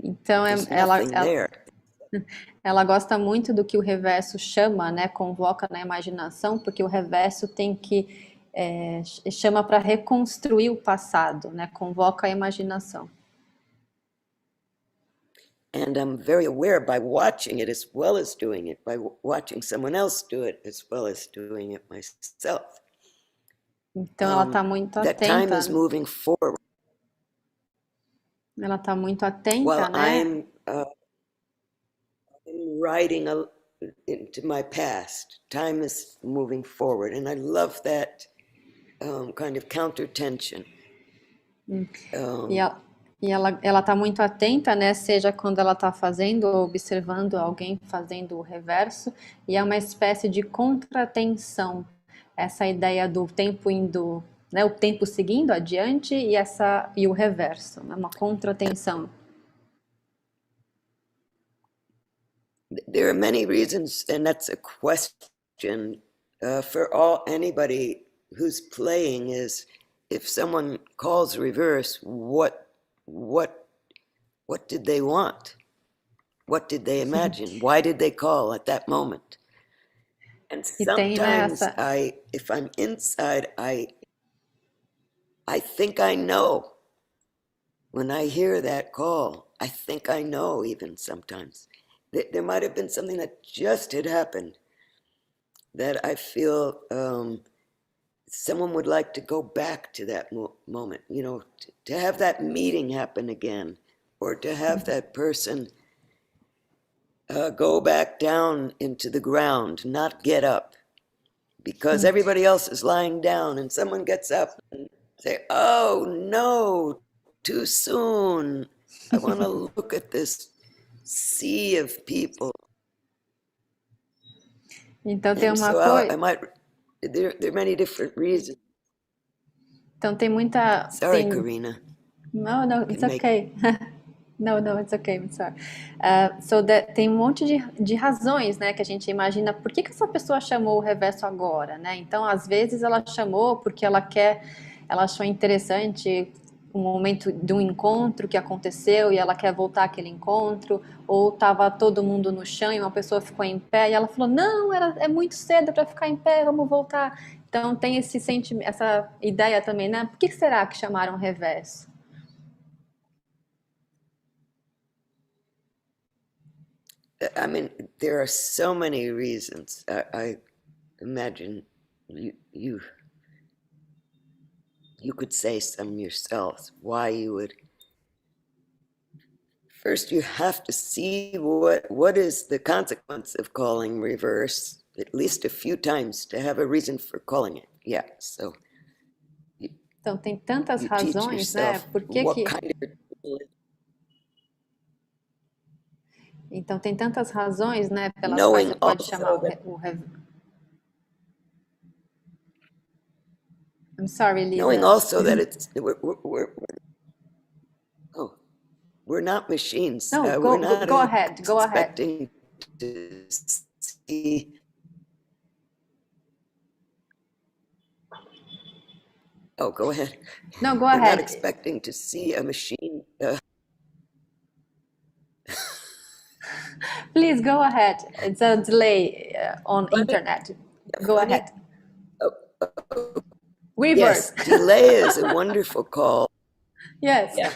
Então, ela gosta muito do que o reverso chama, né, convoca na imaginação, porque o reverso tem que chama para reconstruir o passado, né, convoca a imaginação. And I'm very aware by watching it as well as doing it, by watching someone else do it as well as doing it myself. Então ela está muito that time atenta. is moving forward. Ela está muito atenta, while né? I'm writing into my past. Time is moving forward, and I love that kind of counter tension. E ela está muito atenta, né? Seja quando ela está fazendo ou observando alguém fazendo o reverso, e é uma espécie de contratensão. Essa ideia do tempo indo, né? O tempo seguindo adiante e o reverso, é uma contratensão. There are many reasons, and that's a question for anybody who's playing, is if someone calls reverse, what did they want? What did they imagine? Why did they call at that moment? And sometimes if I'm inside, I think I know. When I hear that call, I think I know even sometimes. There might have been something that just had happened that I feel someone would like to go back to that moment, you know, to have that meeting happen again, or to have that person go back down into the ground, not get up, because everybody else is lying down, and someone gets up and say, oh no, too soon. I want to look at this sea of people. Então tem uma coisa. There are many different reasons. Então tem muita. Sorry, Karina. No, it's okay. No, it's okay, I'm sorry. Tem um monte de razões, né, que a gente imagina por que essa pessoa chamou o reverso agora, né? Então, às vezes ela chamou porque ela achou interessante um momento de um encontro que aconteceu e ela quer voltar àquele encontro, ou estava todo mundo no chão e uma pessoa ficou em pé e ela falou, não, é muito cedo para ficar em pé, vamos voltar. Então tem esse sentimento, essa ideia também, né? Por que será que chamaram reverso? I mean, there are so many reasons. I imagine you could say some yourselves why you would. First, you have to see what is the consequence of calling reverse at least a few times to have a reason for calling it. Yeah, so. Então tem tantas razões, né? Por que Então tem tantas razões, né, pelas quais você pode chamar o reverso. I'm sorry, Lisa. Knowing also that we're not machines. No, we're not go ahead. Expecting to see. Oh, go ahead. No, go we're ahead. Not expecting to see a machine. Please go ahead. It's a delay on internet. Go ahead. Reverse. Yes, delay is a wonderful call. Yes. Yeah.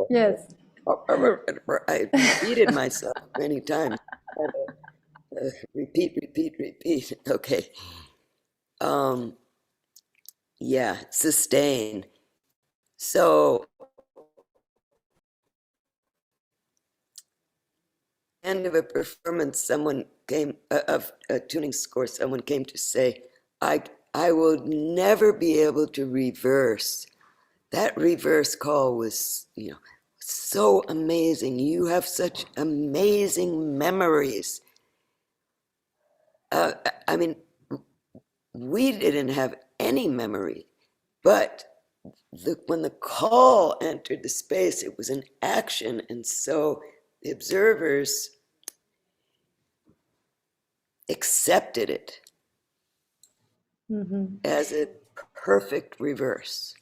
Yes. I repeated myself many times. Repeat. Okay. Yeah, sustain. So, end of a performance, someone came of a tuning score. Someone came to say, I will never be able to reverse. That reverse call was, so amazing. You have such amazing memories. I mean, we didn't have any memory, but when the call entered the space, it was an action, and so the observers accepted it as a perfect reverse.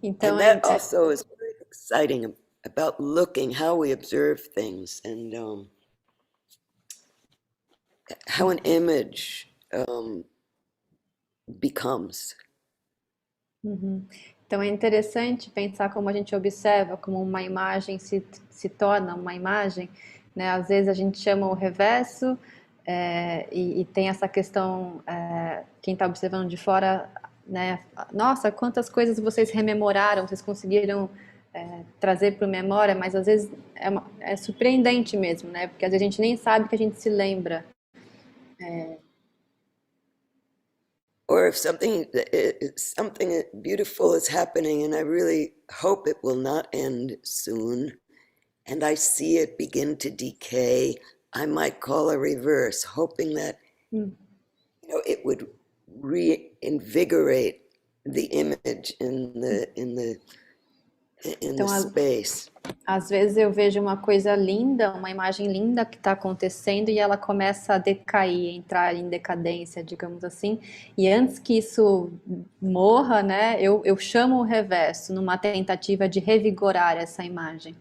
Então, And that also is very exciting about looking how we observe things and how an image becomes. Então é interessante pensar como a gente observa, como uma imagem se torna uma imagem, né? Às vezes a gente chama o reverso e tem essa questão, quem está observando de fora, né? Nossa, quantas coisas vocês rememoraram, vocês conseguiram trazer para a memória, mas às vezes é surpreendente mesmo, né? Porque às vezes a gente nem sabe que a gente se lembra. Or if something beautiful is happening and I really hope it will not end soon, and I see it begin to decay, I might call a reverse, hoping that it would reinvigorate the image in the space. Às vezes eu vejo uma coisa linda, uma imagem linda que está acontecendo e ela começa a decair, entrar em decadência, digamos assim. E antes que isso morra, né, eu chamo o reverso numa tentativa de revigorar essa imagem.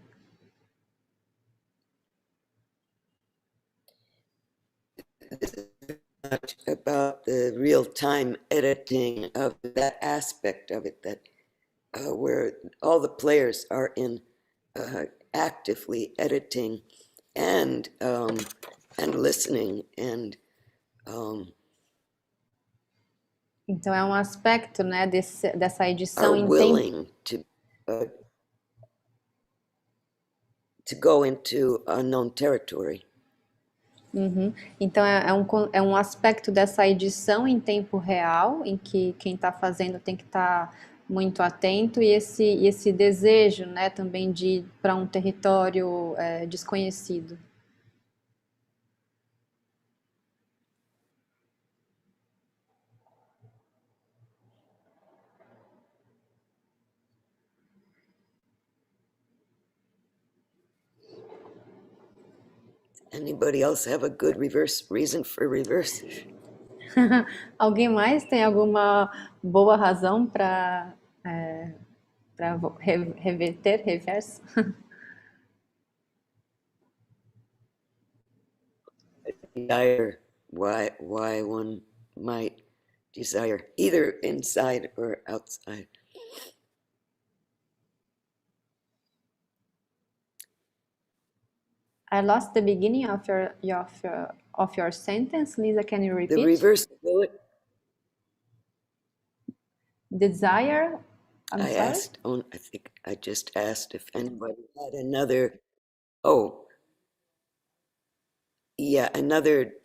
Much about the real-time editing of that aspect of it, that where all the players are in actively editing and listening and então é um aspecto, né, dessa edição are willing to go into unknown territory. Então é um aspecto dessa edição em tempo real, em que quem está fazendo tem que estar muito atento, e esse desejo, né, também de ir para um território desconhecido. Anybody else have a good reason for reverse? Alguém mais tem alguma boa razão para reverter, reverso? Desire, why one might desire, either inside or outside. I lost the beginning of your sentence. Lisa, can you repeat? The reversibility. Desire. I'm sorry? I think I just asked if anybody had another. Oh, yeah, another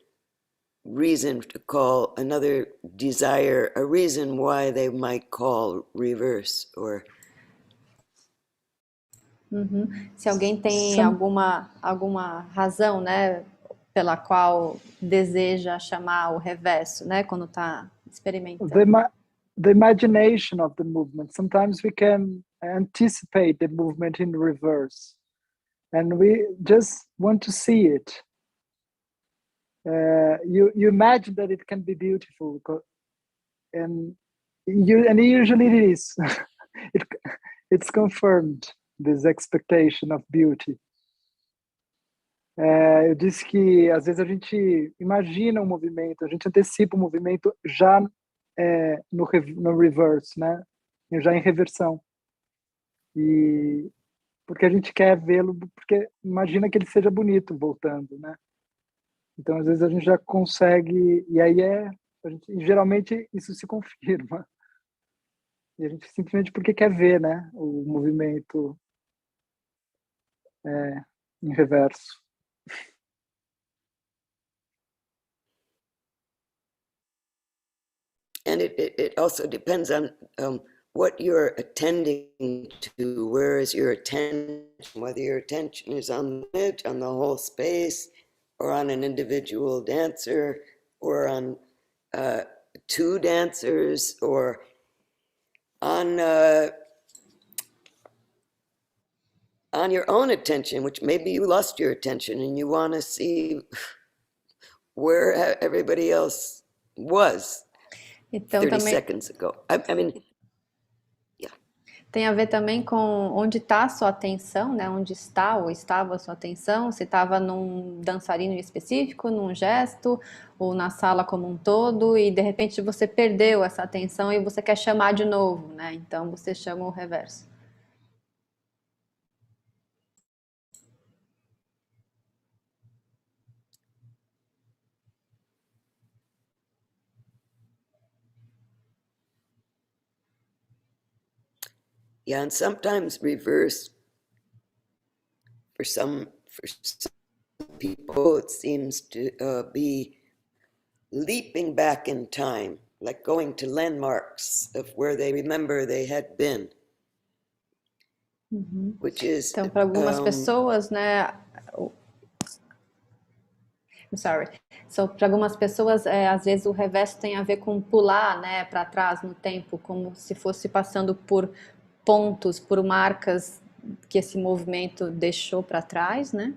reason to call, another desire, a reason why they might call reverse or. Se alguém tem alguma razão, né, pela qual deseja chamar o reverso, né, quando está experimentando. The imagination of the movement. Sometimes we can anticipate the movement in reverse, and we just want to see it. You imagine that it can be beautiful, and usually it is. It's confirmed, this expectation of beauty. Eu disse que às vezes a gente imagina um movimento, a gente antecipa o movimento já no reverse, né? Já em reversão. E porque a gente quer vê-lo, porque imagina que ele seja bonito voltando, né? Então às vezes a gente já consegue, e aí geralmente isso se confirma. E a gente simplesmente porque quer ver, né, o movimento em reverso. And it also depends on what you're attending to. Where is your attention? Whether your attention is on the image, on the whole space, or on an individual dancer, or on two dancers, or on your own attention, which maybe you lost your attention and you want to see where everybody else was Então 30 também seconds ago. I mean, yeah. tem a ver também com onde está a sua atenção, né? Onde está ou estava a sua atenção, se estava num dançarino específico, num gesto, ou na sala como um todo, e de repente você perdeu essa atenção e você quer chamar de novo, né? Então você chama o reverso. Yeah, and sometimes reverse for some people, it seems to be leaping back in time, like going to landmarks of where they remember they had been. Which is, Então, para algumas pessoas, né? I'm sorry. So, para algumas pessoas, às vezes o reverso tem a ver com pular, né, para trás no tempo, como se fosse passando por pontos, por marcas que esse movimento deixou para trás, né?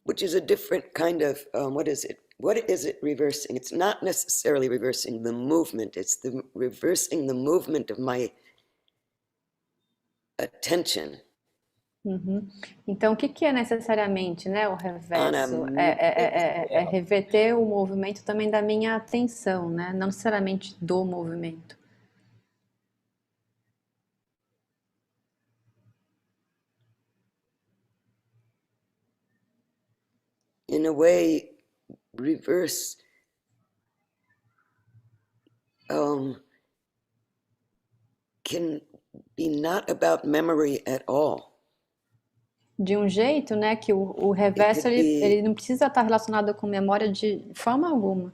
which is a different kind of, what is it? What is it reversing? It's not necessarily reversing the movement, it's the reversing the movement of my attention. Então, o que é necessariamente, né, o reverso? É reverter o movimento também da minha atenção, né? Não necessariamente do movimento. In a way, reverse can be not about memory at all. De um jeito, né, que o reverso ele não precisa estar relacionado com memória de forma alguma.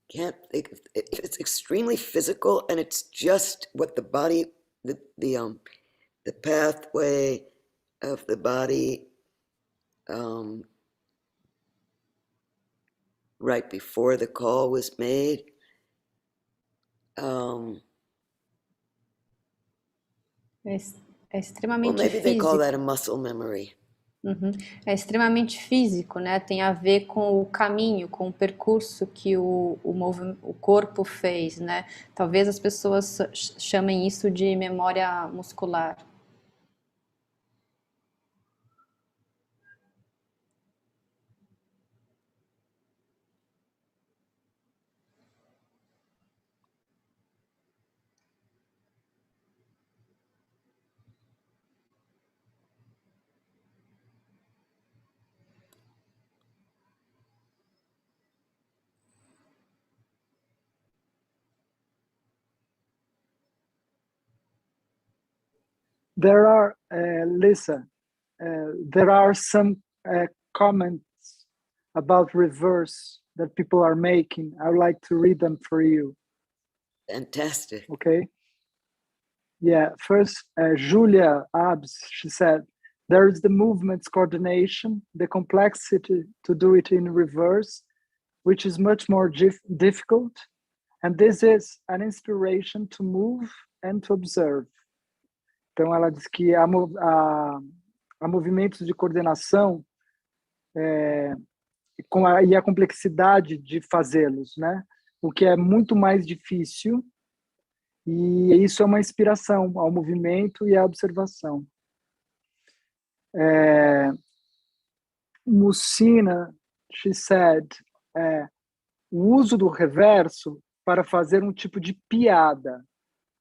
Can't think if it's extremely physical and it's just what the body, the pathway of the body right before the call was made. É extremamente well, maybe they call físico. that a muscle memory. É extremamente físico, né? Tem a ver com o caminho, com o percurso que o corpo fez, né? Talvez as pessoas chamem isso de memória muscular. There are, Lisa, there are some comments about reverse that people are making. I would like to read them for you. Fantastic. Okay. Yeah, first, Julia Abs, she said, there is the movement's coordination, the complexity to do it in reverse, which is much more difficult. And this is an inspiration to move and to observe. Então, ela diz que há movimentos de coordenação e a complexidade de fazê-los, né? O que é muito mais difícil, e isso é uma inspiração ao movimento e à observação. Mucina, she said, o uso do reverso para fazer um tipo de piada,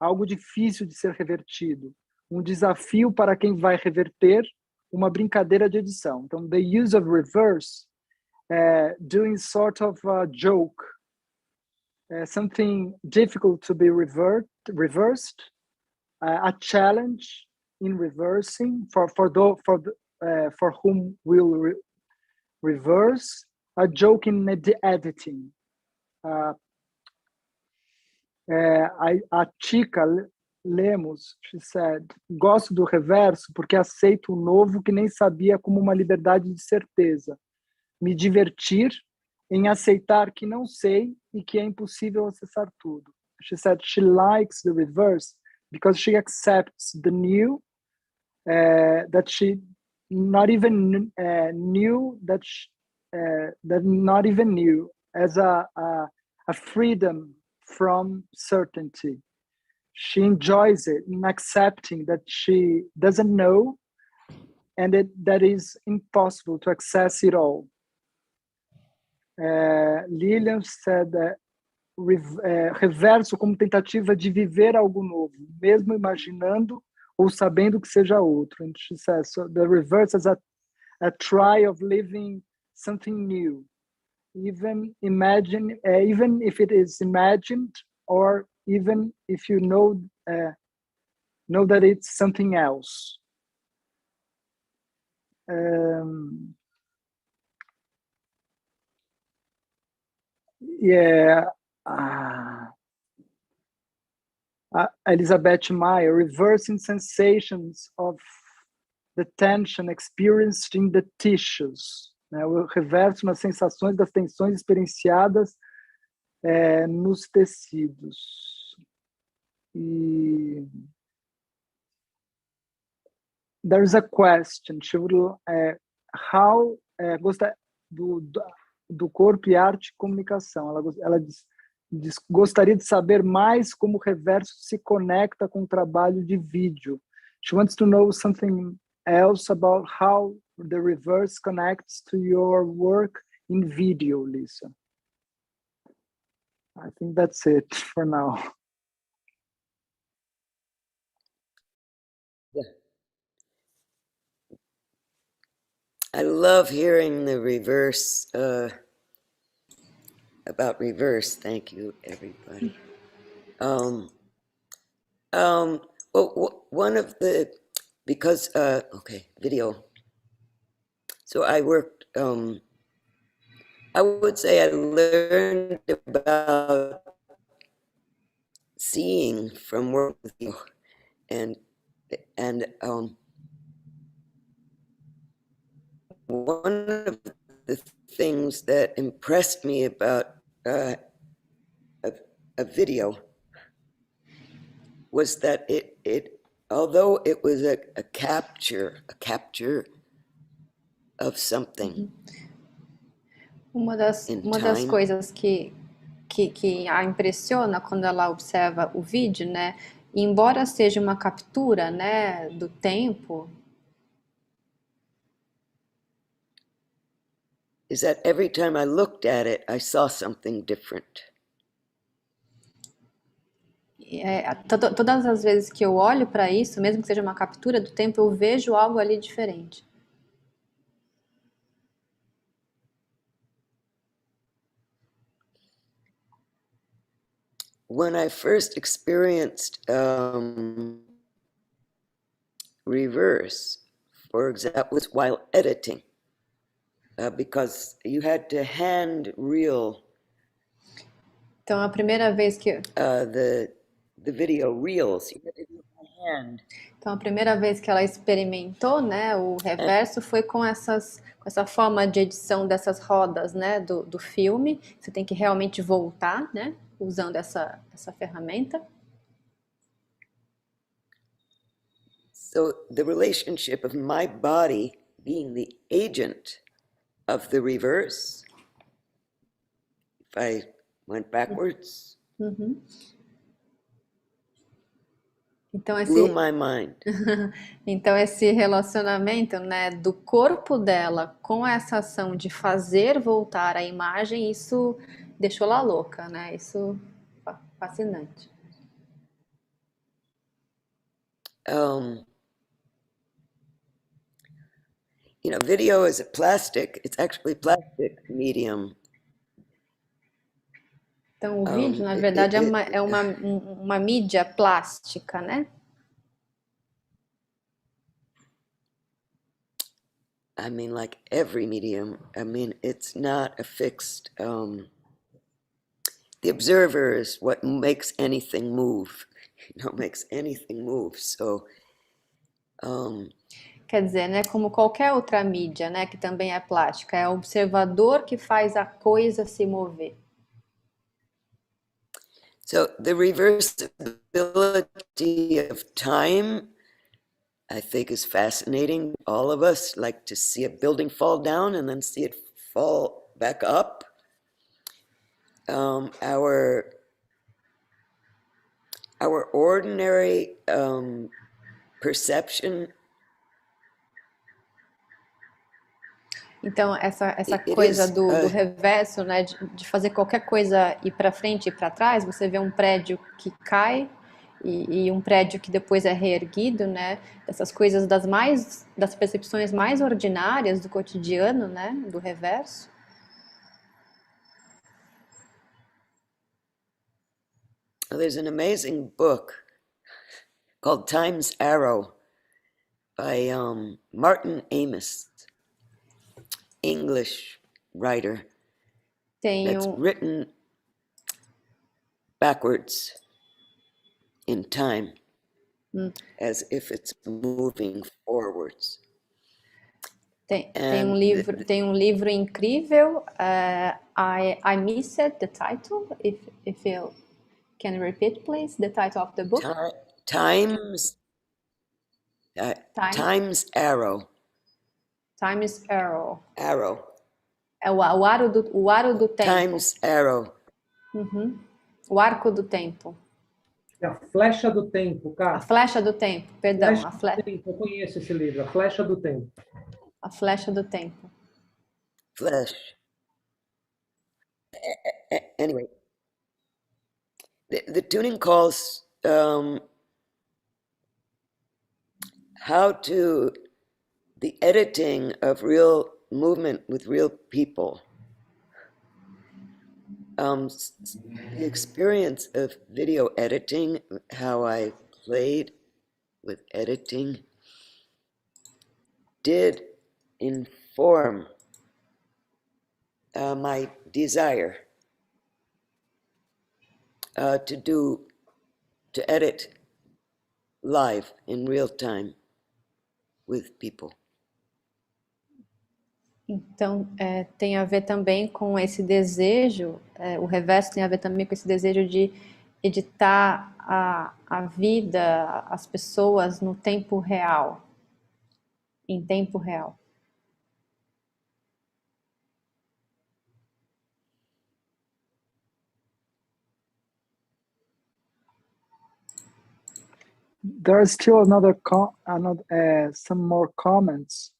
algo difícil de ser revertido, um desafio para quem vai reverter, uma brincadeira de edição. Então, the use of reverse, doing sort of a joke, something difficult to be reversed, a challenge in reversing for whom will reverse, a joke in editing. A Tica Lemos, she said, gosto do reverso porque aceito o novo que nem sabia como uma liberdade de certeza. Me divertir em aceitar que não sei e que é impossível acessar tudo. She said she likes the reverse because she accepts the new that she not even knew that not even knew as a freedom from certainty. She enjoys it in accepting that she doesn't know and that is impossible to access it all. Lilian said that reverso como tentativa de viver algo novo, mesmo imaginando ou sabendo que seja outro. And she says, so the reverse is a try of living something new, even if it is imagined, or even if you know that it's something else. Elizabeth Meyer, reversing sensations of the tension experienced in the tissues. O reverso nas sensações das tensões experienciadas nos tecidos. E there is a question. She would, how gosta do corpo e arte e comunicação. Ela gostaria de saber mais como o reverso se conecta com o trabalho de vídeo. She wants to know something else about how the reverse connects to your work in video, Lisa. I think that's it for now. Yeah. I love hearing the reverse, about reverse. Thank you, everybody. Well, one of the, because, okay, video. So I worked, I would say I learned about seeing from work with you, and one of the things that impressed me about a video was that it although it was a capture of something. Uma das coisas que a impressiona quando ela observa o vídeo, né? Embora seja uma captura, né, do tempo, is that every time I looked at it, I saw something different. Todas as vezes que eu olho para isso, mesmo que seja uma captura do tempo, eu vejo algo ali diferente. When I first experienced reverse, for example, was while editing, because you had to hand reel. Então, a primeira vez que the video reels, you had to do it by hand. Então, a primeira vez que ela experimentou, né, o reverso foi com essa forma de edição dessas rodas, né, do filme. Você tem que realmente voltar, né, usando essa ferramenta. So the relationship of my body being the agent of the reverse, if I went backwards, Então blew my mind. Então esse relacionamento, né, do corpo dela com essa ação de fazer voltar a imagem, isso deixou ela louca, né? Isso fascinante. You know, video is a plastic. It's actually plastic medium. Então o vídeo, na verdade, é uma mídia plástica, né? I mean, like every medium. I mean, it's not a fixed. the observer is what makes anything move. Makes anything move. So, Quer dizer, né, como qualquer outra mídia, né, que também é plástica, é o observador que faz a coisa se mover. so the reversibility of time, I think, is fascinating. All of us like to see a building fall down and then see it fall back up. Our ordinary perception. Então, essa coisa do reverso, né, de fazer qualquer coisa ir para frente e para trás, você vê um prédio que cai e um prédio que depois é reerguido, né, dessas coisas das percepções mais ordinárias do cotidiano, né, do reverso. Well, there's an amazing book called Time's Arrow by Martin Amis, English writer, that's written backwards in time, as if it's moving forwards. Tem um livro incrível. I missed the title. If you can repeat, please, the title of the book. Time's Arrow. Time's Arrow. Arrow. É o aro do tempo. Time's Arrow. Uhum. O arco do tempo. É a flecha do tempo, cara. A flecha do tempo, perdão. Do tempo. Eu conheço esse livro, A Flecha do Tempo. A flecha do tempo. Flesh. Anyway, the tuning calls how to the editing of real movement with real people. The experience of video editing, how I played with editing, did inform my desire to edit live in real time with people. Então, tem a ver também com esse desejo, o reverso tem a ver também com esse desejo de editar a vida, as pessoas no tempo real, em tempo real. There are still some more comments.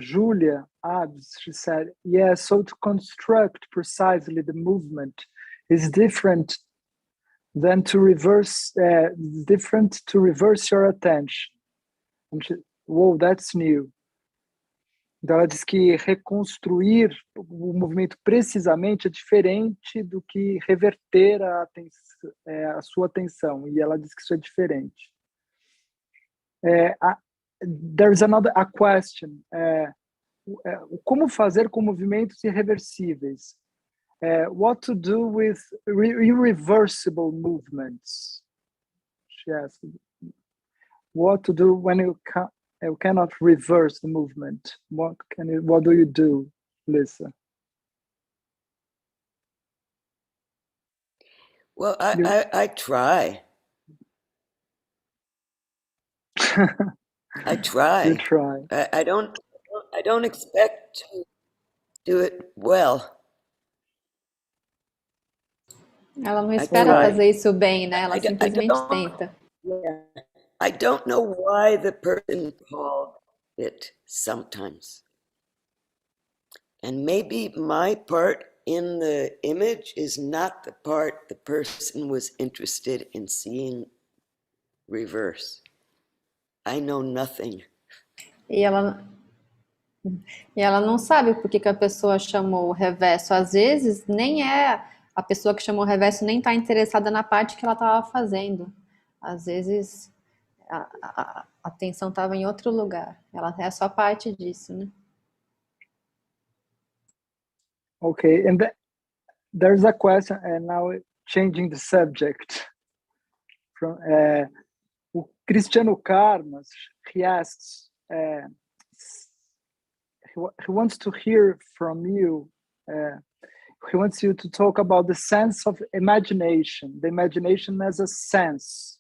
Julia Abs, she said, yeah, so to construct precisely the movement is different than to reverse, your attention. And whoa, that's new. Então ela diz que reconstruir o movimento precisamente é diferente do que reverter a sua atenção. E ela diz que isso é diferente. There's a question. Como fazer com movimentos irreversíveis? What to do with irreversible movements? She asked. What to do when you cannot reverse the movement? What do you do, Lisa? Well, I try. I try. You try. I don't expect to do it well. Ela não espera fazer isso bem, né? Ela simplesmente tenta. I don't know why the person called it sometimes. And maybe my part in the image is not the part the person was interested in seeing reverse. I know nothing. E ela não sabe por que a pessoa chamou o reverso. Às vezes, nem a pessoa que chamou o reverso nem está interessada na parte que ela estava fazendo. Às vezes, a atenção estava em outro lugar. Ela é só parte disso, né? Okay, and there's a question, and now changing the subject. From Cristiano Karmas, he asks, he wants to hear from you. He wants you to talk about the sense of imagination, the imagination as a sense.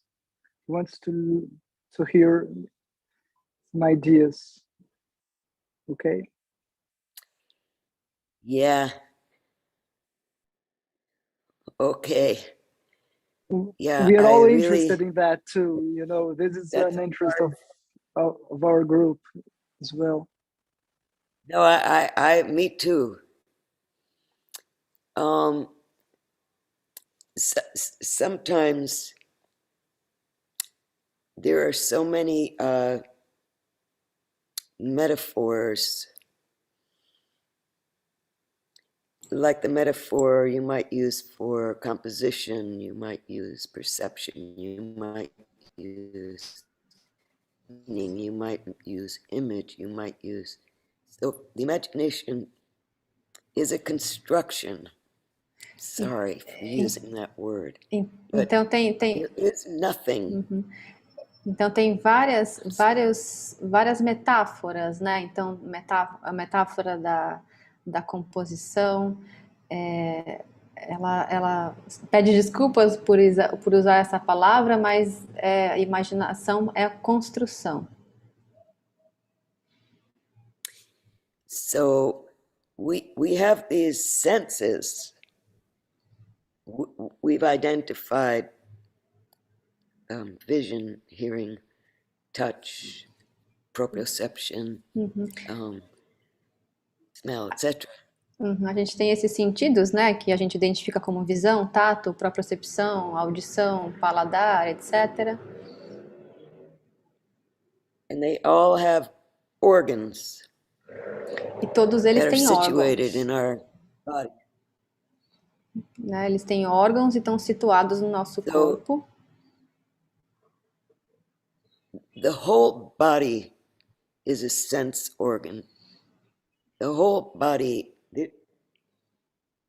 He wants to hear some ideas. Okay. Yeah. Okay. Yeah, we are all really, interested in that too. You know, this is an interest of our group as well. No, me too. Sometimes there are so many metaphors, like the metaphor you might use for composition, you might use perception, you might use meaning, you might use image, you might use. So the imagination is a construction. Sorry for using that word. Então tem it is nothing. Então tem várias metáforas, né? Então a metáfora da composição, ela pede desculpas por usar essa palavra, mas a imaginação é a construção. So we have these senses. We've identified vision, hearing, touch, proprioception, smell, etc. A gente tem esses sentidos, né, que a gente identifica como visão, tato, propriocepção, audição, paladar, etc. And they all have organs. E todos eles têm situated órgãos. In our body. Né, eles têm órgãos e estão situados no nosso corpo. The whole body is a sense organ. The whole body,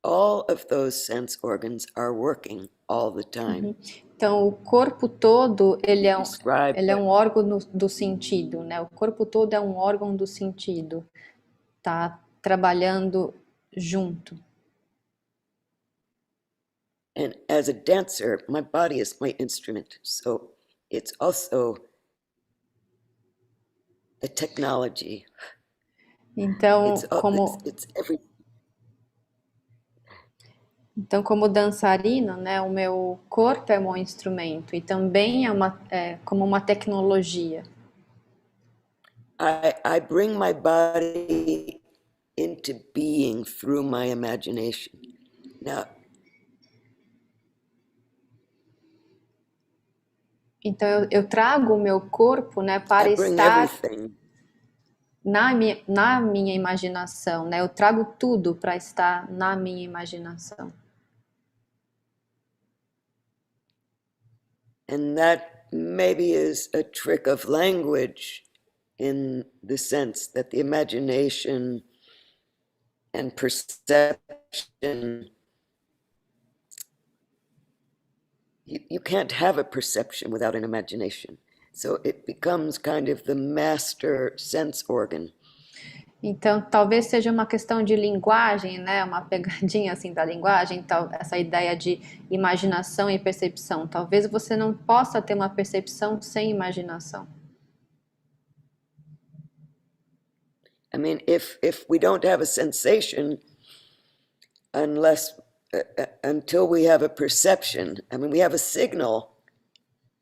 all of those sense organs are working all the time. Então, o corpo todo, ele é um órgão do sentido, né? O corpo todo é um órgão do sentido. Tá trabalhando junto. And as a dancer, my body is my instrument. So it's also a technology. Então, como dançarina, né, o meu corpo é um instrumento e também como uma tecnologia. I bring my body into being through my imagination. Now, então eu trago o meu corpo, né, para estar na minha imaginação, né? Eu trago tudo para estar na minha imaginação. And that maybe is a trick of language in the sense that the imagination and perception, you can't have a perception without an imagination. So it becomes kind of the master sense organ. Então, talvez seja uma questão de linguagem, né? Uma pegadinha assim da linguagem, essa ideia de imaginação e percepção. Talvez você não possa ter uma percepção sem imaginação. I mean, if we don't have a sensation until we have a perception. I mean, we have a signal.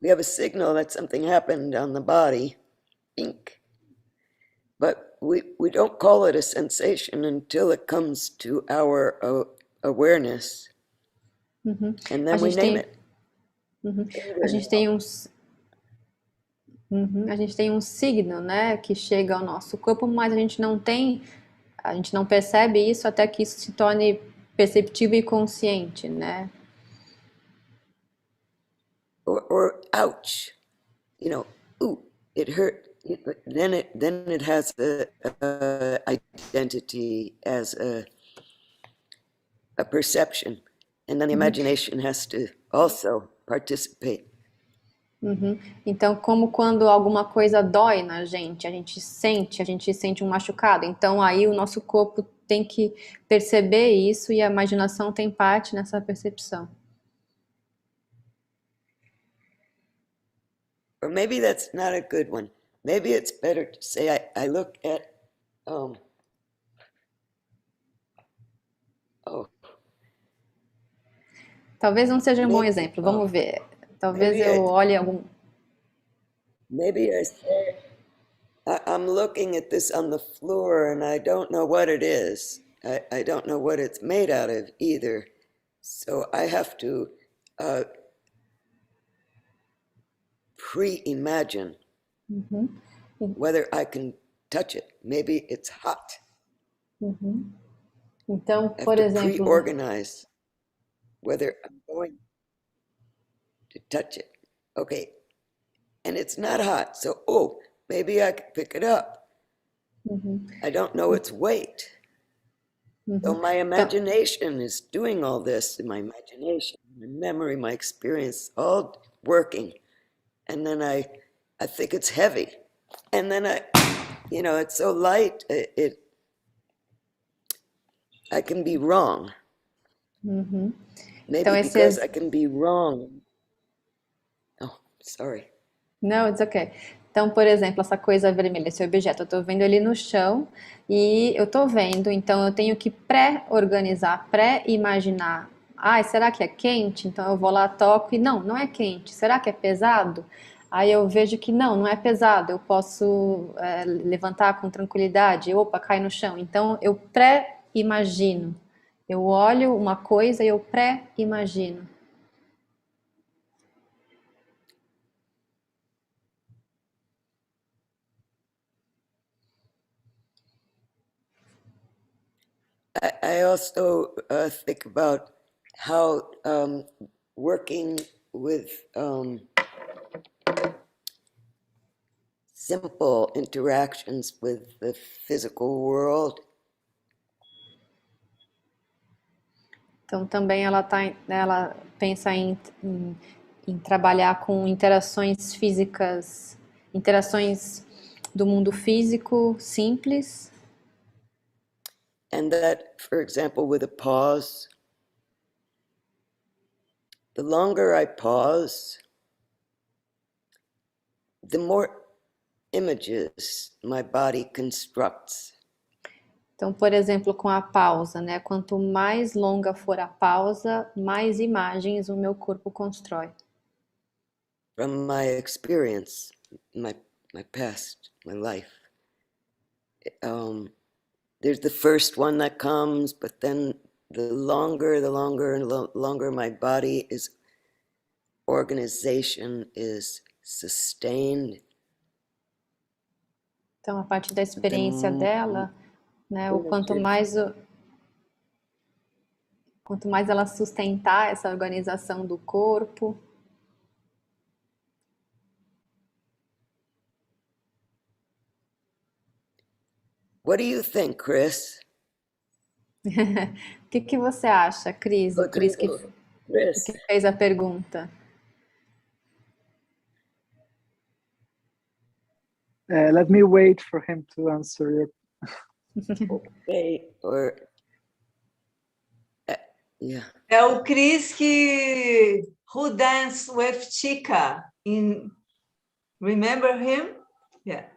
We have a signal that something happened on the body, ink. But we don't call it a sensation until it comes to our awareness. And then we name it. A gente tem um signo, né, que chega ao nosso corpo, mas a gente não percebe isso até que isso se torne perceptível e consciente, né? Or ouch, you know, ooh, it hurt. Then it has a identity as a perception, and then the imagination has to also participate. Uhum. Então, como quando alguma coisa dói na gente, a gente sente um machucado. Então, aí o nosso corpo tem que perceber isso e a imaginação tem parte nessa percepção. Or maybe that's not a good one. Maybe it's better to say I look at, oh, Talvez não seja um bom maybe, exemplo, vamos ver. Talvez eu olhe algum... maybe I say, I'm looking at this on the floor and I don't know what it is. I don't know what it's made out of either. So I have to pre-imagine whether I can touch it. Maybe it's hot. Então, I por have to exemplo... pre-organize whether I'm going to touch it. Okay. And it's not hot. So, maybe I could pick it up. I don't know its weight. So my imagination is doing all this, my imagination, my memory, my experience, all working. And then I think it's heavy. And then it's so light, I can be wrong. Maybe Então, because I can be wrong. Oh, sorry. Não, it's okay. Então, por exemplo, essa coisa vermelha, esse objeto, eu estou vendo ele no chão e eu estou vendo, então eu tenho que pré-organizar, pré-imaginar. Ah, será que é quente? Então eu vou lá, toco e não é quente. Será que é pesado? Aí eu vejo que não é pesado, eu posso levantar com tranquilidade, opa, cai no chão. Então eu pré-imagino. Eu olho uma coisa e eu pré-imagino. I also think about how working with simple interactions with the physical world. Então também ela pensa em trabalhar com interações físicas, interações do mundo físico simples. And that, for example, with a pause, the longer I pause, the more images my body constructs. Então, por exemplo, com a pausa, né? Quanto mais longa for a pausa, mais imagens o meu corpo constrói. From my experience, my past, my life. There's the first one that comes, but then the longer my body is, organization is sustained. Então, a partir da experiência dela, né, quanto mais ela sustentar essa organização do corpo. What do you think, Chris? O que você acha, Cris? O Cris que fez a pergunta. Let me wait for him to answer your. Okay, or yeah. É o Chris who danced with Chica in. Remember him? Yeah.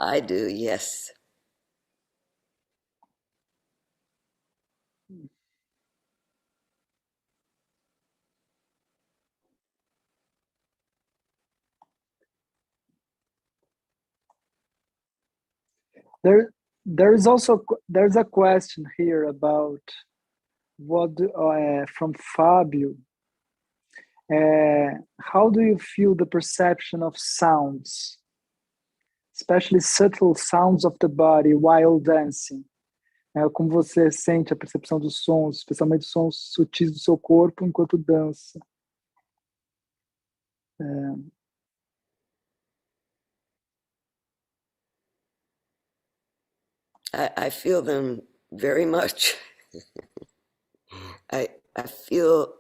I do, yes. There's a question here about what from Fabio. How do you feel the perception of sounds, especially subtle sounds of the body while dancing? Como você sente a percepção dos sons, especialmente os sons sutis do seu corpo enquanto dança? I feel them very much. I feel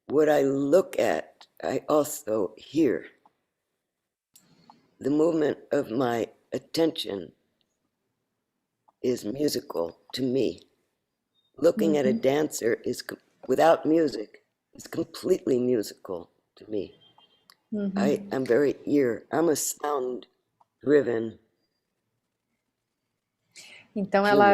what I look at, I also hear. The movement of my attention is musical to me. Looking at a dancer is without music is completely musical to me. I'm very I'm a sound driven. Então ela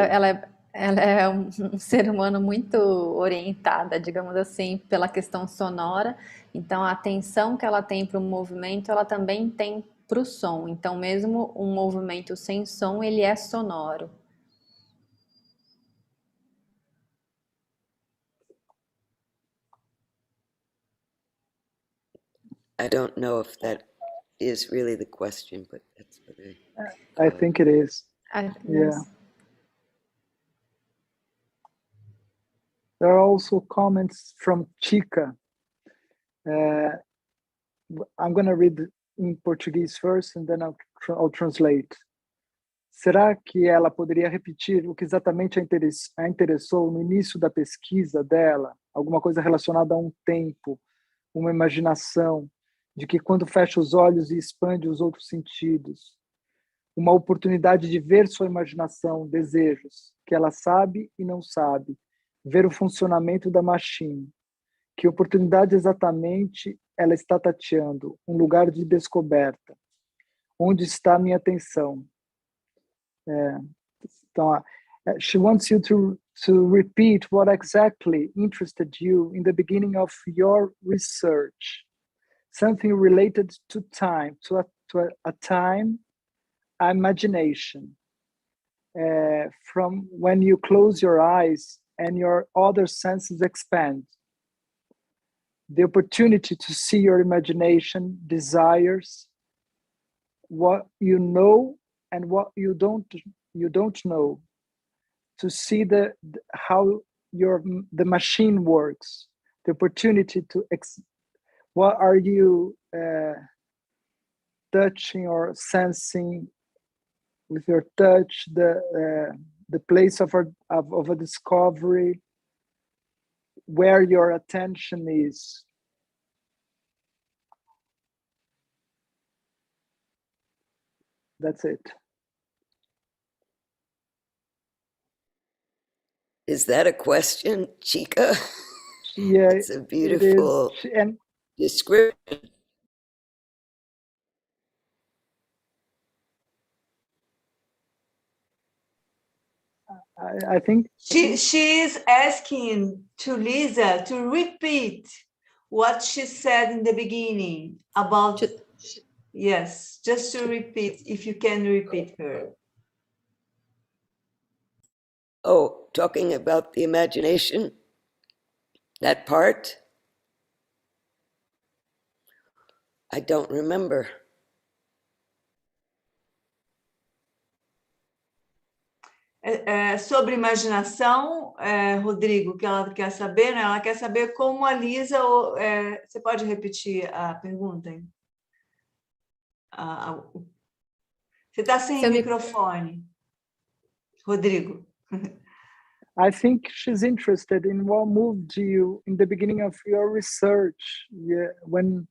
é um ser humano muito orientada, digamos assim, pela questão sonora. Então a atenção que ela tem para o movimento, ela também tem para o som. Então mesmo um movimento sem som, ele é sonoro. I don't know if that is really the question, but that's what I think it is. Yeah. There are also comments from Chica. I'm going to read in Portuguese first and then I'll translate. Será que ela poderia repetir o que exatamente a interessou no início da pesquisa dela? Alguma coisa relacionada a um tempo, uma imaginação, de que quando fecha os olhos e expande os outros sentidos, uma oportunidade de ver sua imaginação, desejos, que ela sabe e não sabe, ver o funcionamento da machine. Que oportunidade exatamente ela está tateando? Um lugar de descoberta. Onde está a minha atenção? Então, she wants you to repeat what exactly interested you in the beginning of your research. Something related to time, to a time, imagination. From when you close your eyes and your other senses expand. The opportunity to see your imagination, desires, what you know and what you don't know, to see how the machine works, the opportunity to what are you touching or sensing with your touch, the place of a discovery, where your attention is. That's it. Is that a question, Chica? Yeah, it's a beautiful description. I think she is asking to Lisa to repeat what she said in the beginning about. Yes, just to repeat, if you can repeat her. Oh, talking about the imagination, that part? I don't remember. Sobre imaginação, Rodrigo, que ela quer saber, né? Ela quer saber como a Lisa... você pode repetir a pergunta? Hein? Você está sem microfone, Rodrigo. I think she's interested in what moved you in the beginning of your research. Yeah, when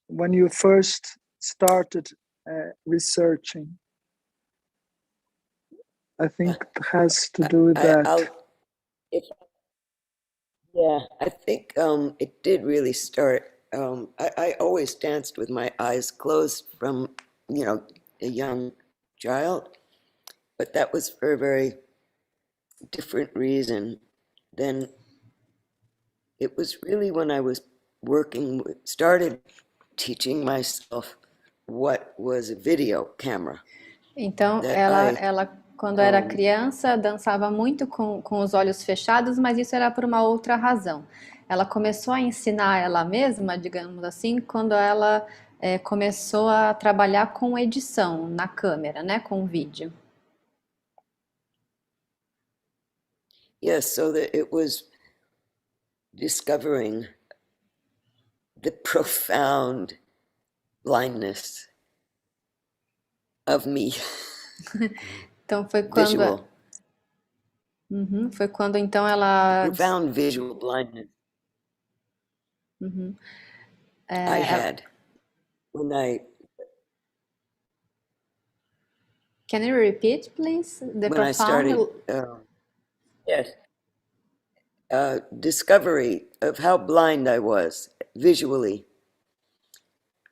when you first started researching. I think it has to do with that. I think it did really start. I always danced with my eyes closed from, a young child, but that was for a very different reason. Then it was really when I was started teaching myself what was a video camera. Então, ela quando era criança, dançava muito com os olhos fechados, mas isso era por uma outra razão. Ela começou a ensinar ela mesma, digamos assim, quando ela começou a trabalhar com edição na câmera, né, com vídeo. Yes, so that it was discovering the profound blindness of me. Então foi quando Visual. foi quando então ela Profound visual blindness I had when Can you repeat, please? The I started, yes, discovery of how blind I was visually.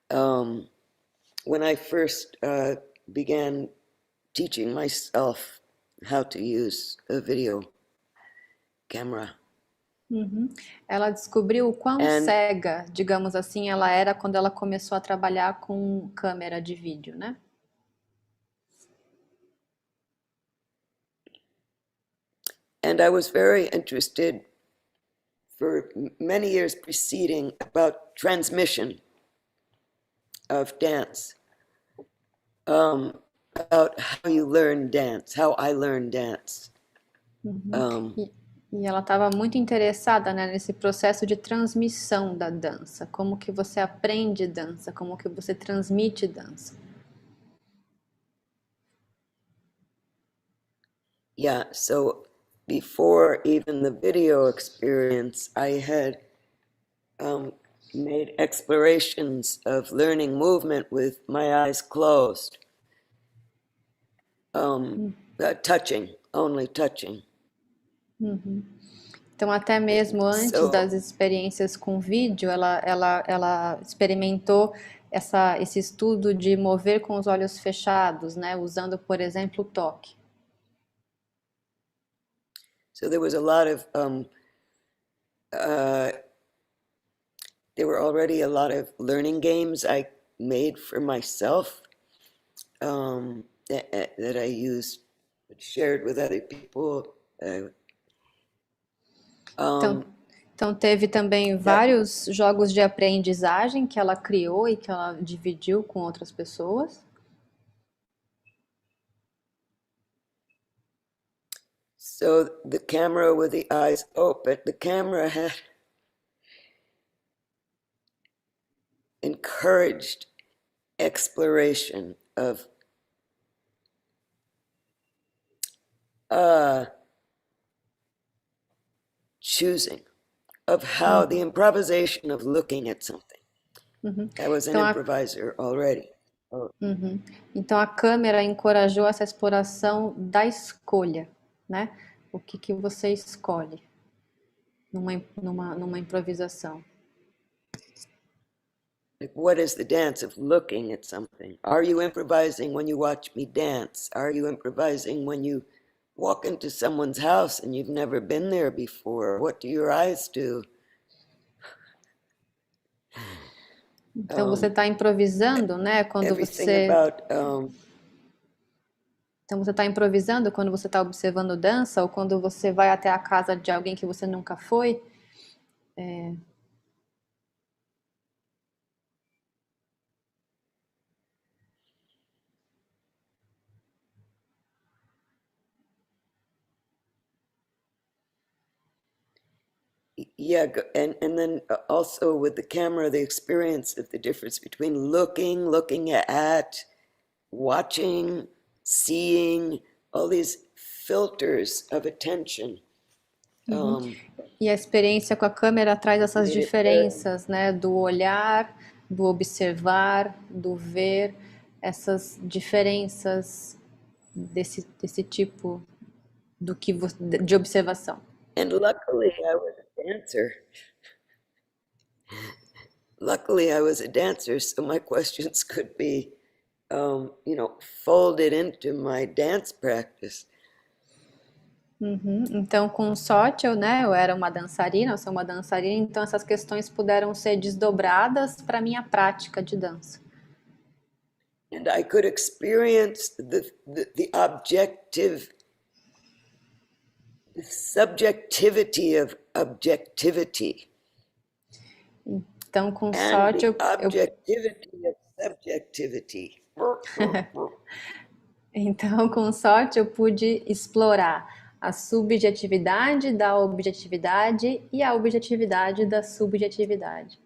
When I first began teaching myself how to use a video camera. Ela descobriu o quão And- cega, digamos assim, ela era quando ela começou a trabalhar com câmera de vídeo, né? And I was very interested for many years preceding about transmission of dance, about how you learn dance, how I learn dance. E ela estava muito interessada, né, nesse processo de transmissão da dança, como que você aprende dança, como que você transmite dança. Yeah, so before even the video experience, I had made explorations of learning movement with my eyes closed, touching, only touching. Então, até mesmo antes das experiências com vídeo, ela experimentou esse estudo de mover com os olhos fechados, né, usando, por exemplo, o toque. So there was a lot of there were already a lot of learning games I made for myself that I used, shared with other people. Então teve também vários jogos de aprendizagem que ela criou e que ela dividiu com outras pessoas. So the camera with the eyes open, the camera had encouraged exploration of choosing, of how the improvisation of looking at something. I was an improviser already. Então a câmera encorajou essa exploração da escolha, né? O que você escolhe numa improvisação. Like, what is the dance of looking at something? Are you improvising when you watch me dance? Are you improvising when you walk into someone's house and you've never been there before? What do your eyes do? Então você está improvisando, né? Quando você Então você está improvisando quando você está observando dança ou quando você vai até a casa de alguém que você nunca foi. Yeah, and then also with the camera, the experience of the difference between looking at, watching, seeing, all these filters of attention. E a experiência com a câmera traz essas diferenças, né? Do olhar, do observar, do ver, essas diferenças desse tipo de observação. And luckily I was a dancer. Luckily I was a dancer, so my questions could be, folded into my dance practice. Então, com sorte, eu era uma dançarina, eu sou uma dançarina, então essas questões puderam ser desdobradas para minha prática de dança. And I could experience the subjectivity of objectivity. Então, com sorte, objectivity of subjectivity. Então, com sorte, eu pude explorar a subjetividade da objetividade e a objetividade da subjetividade.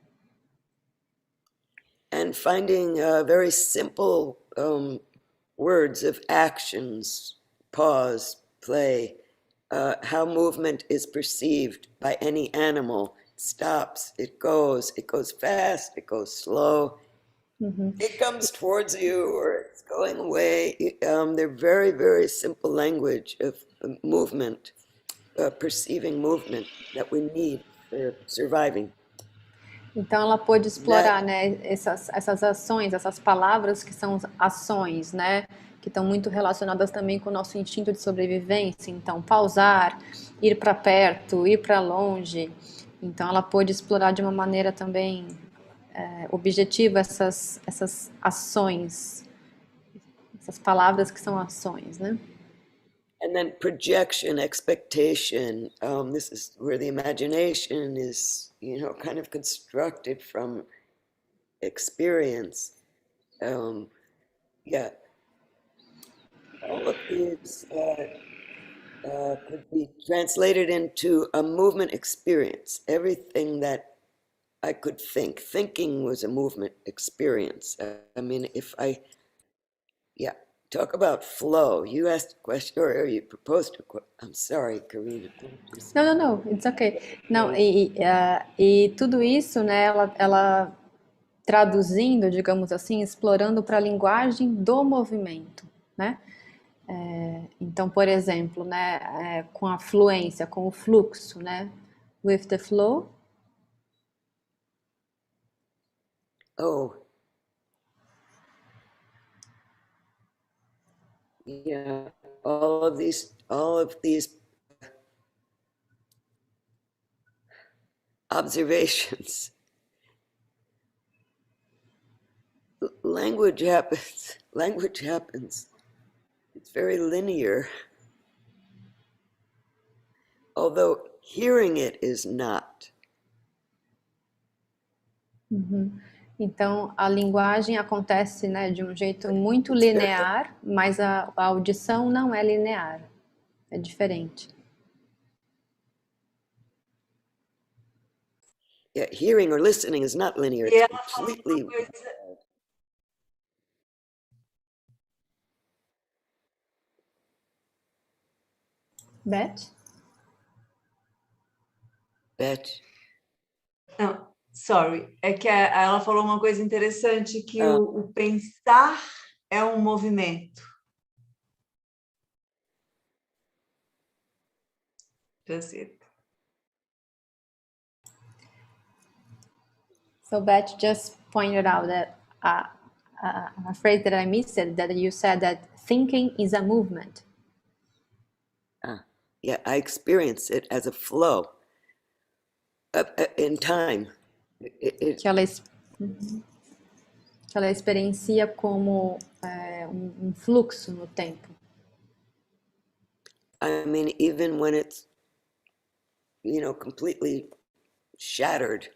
And finding very simple words of actions, pause, play, how movement is perceived by any animal. It stops, it goes fast, it goes slow, it comes towards you or it's going away. They're very, very simple language of movement, perceiving movement that we need for surviving. Então ela pôde explorar, né, essas ações, essas palavras que são ações, né, que estão muito relacionadas também com o nosso instinto de sobrevivência. Então, pausar, ir para perto, ir para longe. Então ela pôde explorar de uma maneira também objetiva essas ações, essas palavras que são ações, né? And then projection, expectation. This is where the imagination is, kind of constructed from experience. Yeah. All of these could be translated into a movement experience. Everything that I could think. Thinking was a movement experience. I mean, talk about flow. You asked a question, or you proposed a question. I'm sorry, Karina. No, it's okay. Não, e tudo isso, né, ela traduzindo, digamos assim, explorando para a linguagem do movimento, né? Então, por exemplo, né, com a fluência, com o fluxo, né? With the flow. Oh. Yeah, all of these observations. Language happens. It's very linear. Although hearing it is not. Então, a linguagem acontece, né, de um jeito muito linear, mas a audição não é linear, é diferente. Yeah, hearing or listening is not linear. It's completely... Beth? Beth? Não, sorry. É que ela falou uma coisa interessante, que o pensar é um movimento. That's it. So Beth just pointed out that a phrase that I missed, that you said that thinking is a movement. Yeah, I experience it as a flow in time. Que ela experiencia como um fluxo no tempo. I mean, even when it's, completely shattered,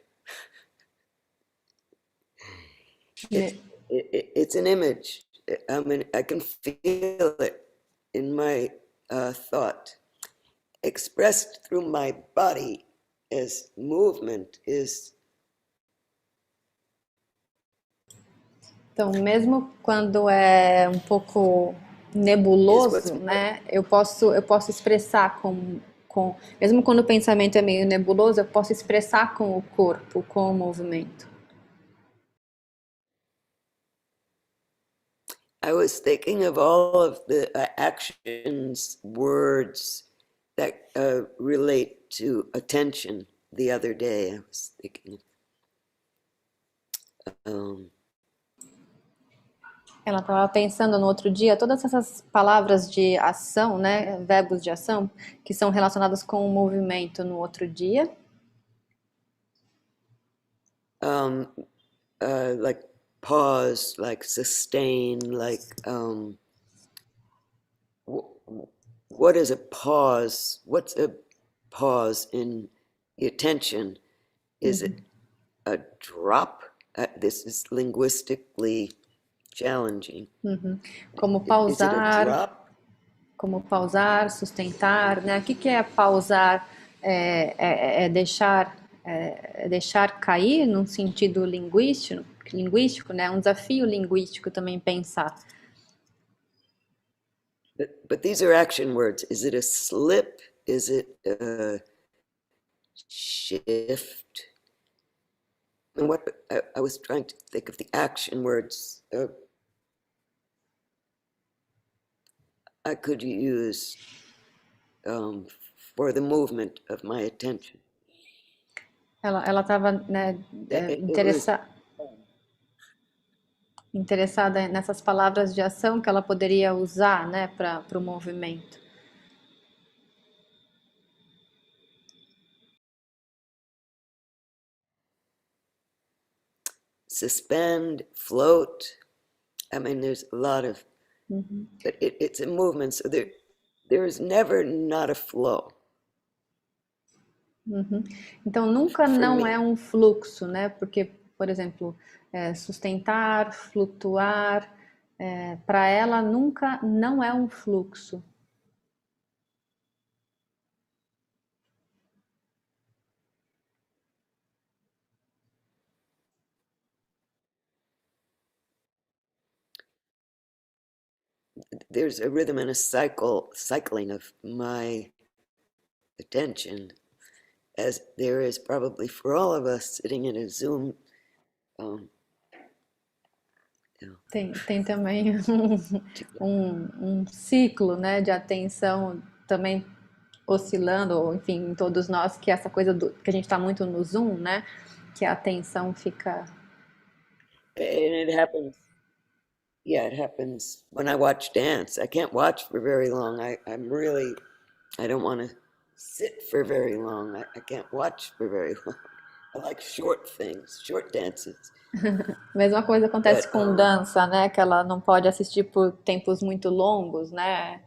it's an image. I mean, I can feel it in my thought. Expressed through my body as movement is... Então, mesmo quando é um pouco nebuloso, né, eu posso expressar mesmo quando o pensamento é meio nebuloso, eu posso expressar com o corpo, com o movimento. I was thinking of all of the actions, words that relate to attention the other day. I was thinking. Ela estava pensando no outro dia, todas essas palavras de ação, né, verbos de ação, que são relacionados com o movimento no outro dia. Like pause, like sustain, like what is a pause? What's a pause in the attention? Is it a drop? This is linguistically challenging. Como pausar, sustentar, né? O que é pausar? É deixar cair num sentido linguístico, né? Um desafio linguístico também pensar. But these are action words. Is it a slip? Is it a shift? And what I was trying to think of the action words I could use for the movement of my attention. Ela estava, né, interessada nessas palavras de ação que ela poderia usar, né, para o movimento. Suspend, float. I mean, there's a lot of, but it's a movement, so there is never not a flow. Então, nunca não é um fluxo, né? Porque, por exemplo, sustentar, flutuar, para ela nunca não é um fluxo. There's a rhythm and a cycling of my attention, as there is probably for all of us sitting in a Zoom. Tem também um ciclo, né, de atenção também oscilando, ou enfim, em todos nós, que essa coisa que a gente está muito no Zoom, né, que a atenção fica... And it happens. Yeah, it happens when I watch dance. I can't watch for very long. I don't want to sit for very long. I can't watch for very long. I like short things, short dances. Mesma coisa acontece com dança, né? Que ela não pode assistir por tempos muito longos, né?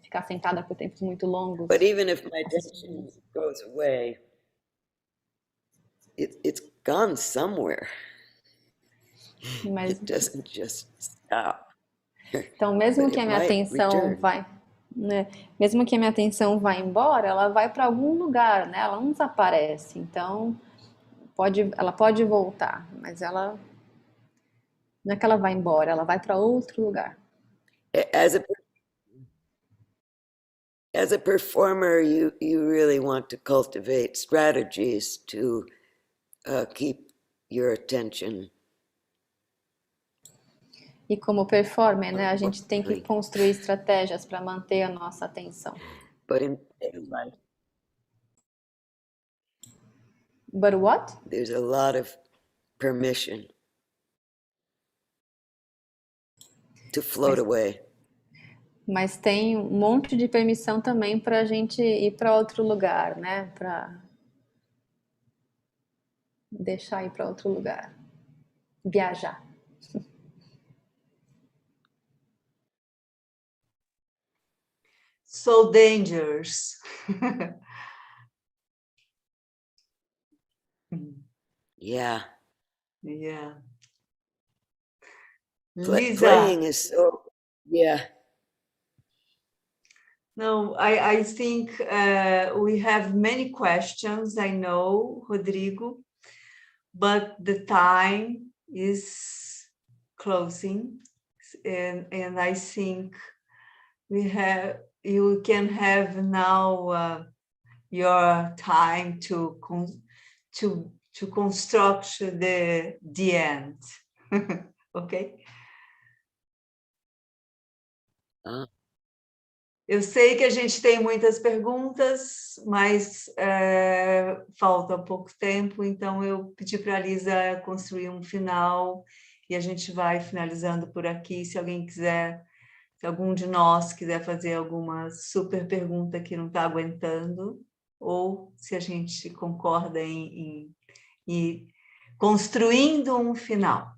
Ficar sentada por tempos muito longos. But even if my attention goes away, it's gone somewhere. Mas... It doesn't just stop. Então, mesmo que a minha atenção vai, né? Mesmo que a minha atenção vá embora, ela vai para algum lugar, né? Ela não desaparece. Então, ela pode voltar, mas ela não é que ela vai embora, ela vai para outro lugar. As a performer, you really want to cultivate strategies to keep your attention. E como performer, né, a gente tem que construir estratégias para manter a nossa atenção. But what? There's a lot of permission to float away. Mas tem um monte de permissão também para a gente ir para outro lugar, né? Para deixar ir para outro lugar, viajar. So dangerous. Yeah. Yeah. Lisa. Playing is so, yeah. No, I think we have many questions, I know, Rodrigo, but the time is closing, and I think you can have now your time to construct the end. Okay? Eu sei que a gente tem muitas perguntas, mas falta pouco tempo, então eu pedi para a Lisa construir um final e a gente vai finalizando por aqui. Se alguém quiser, se algum de nós quiser fazer alguma super pergunta que não está aguentando, ou se a gente concorda em construindo um final.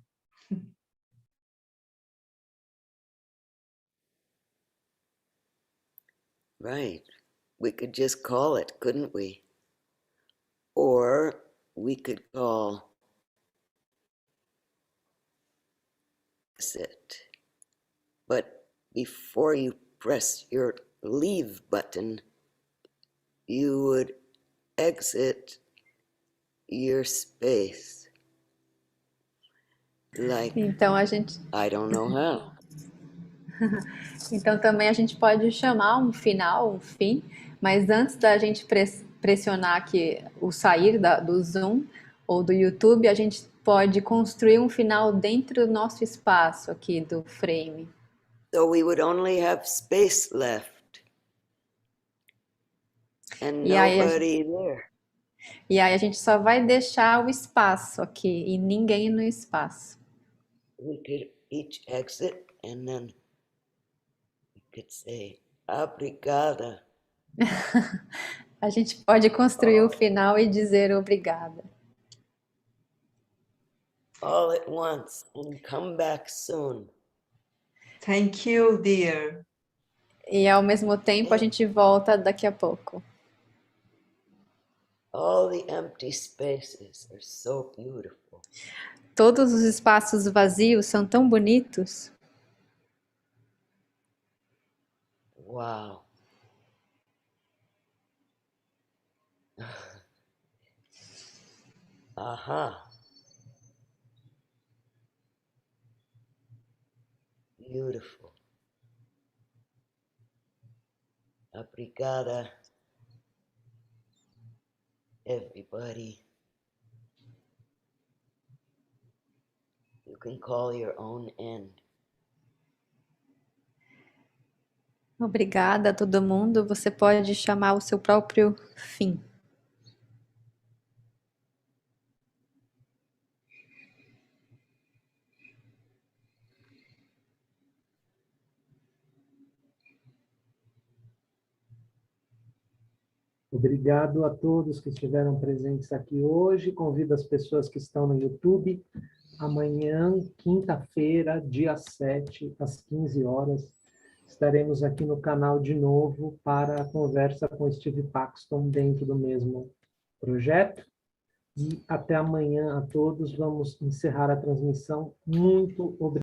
Right. We could just call it, couldn't we? Or we could call it. But before you press your leave button, you would exit your space. Like, Então a gente... I don't know how. Então também a gente pode chamar um final, um fim, mas antes da gente pressionar aqui o sair do Zoom ou do YouTube, a gente pode construir um final dentro do nosso espaço aqui do frame. So we would only have space left and nobody there. E aí a gente só vai deixar o espaço aqui e ninguém no espaço. We could each exit and then we could say, obrigada. A gente pode construir o final e dizer obrigada. All at once and come back soon. Thank you, dear. E ao mesmo tempo a gente volta daqui a pouco. All the empty spaces are so beautiful. Todos os espaços vazios são tão bonitos. Wow. Aha. Beautiful. Obrigada, everybody. You can call your own end. Obrigada a todo mundo. Você pode chamar o seu próprio fim. Obrigado a todos que estiveram presentes aqui hoje. Convido as pessoas que estão no YouTube. Amanhã, quinta-feira, dia 7, às 15 horas, estaremos aqui no canal de novo para a conversa com Steve Paxton dentro do mesmo projeto. E até amanhã a todos. Vamos encerrar a transmissão. Muito obrigado.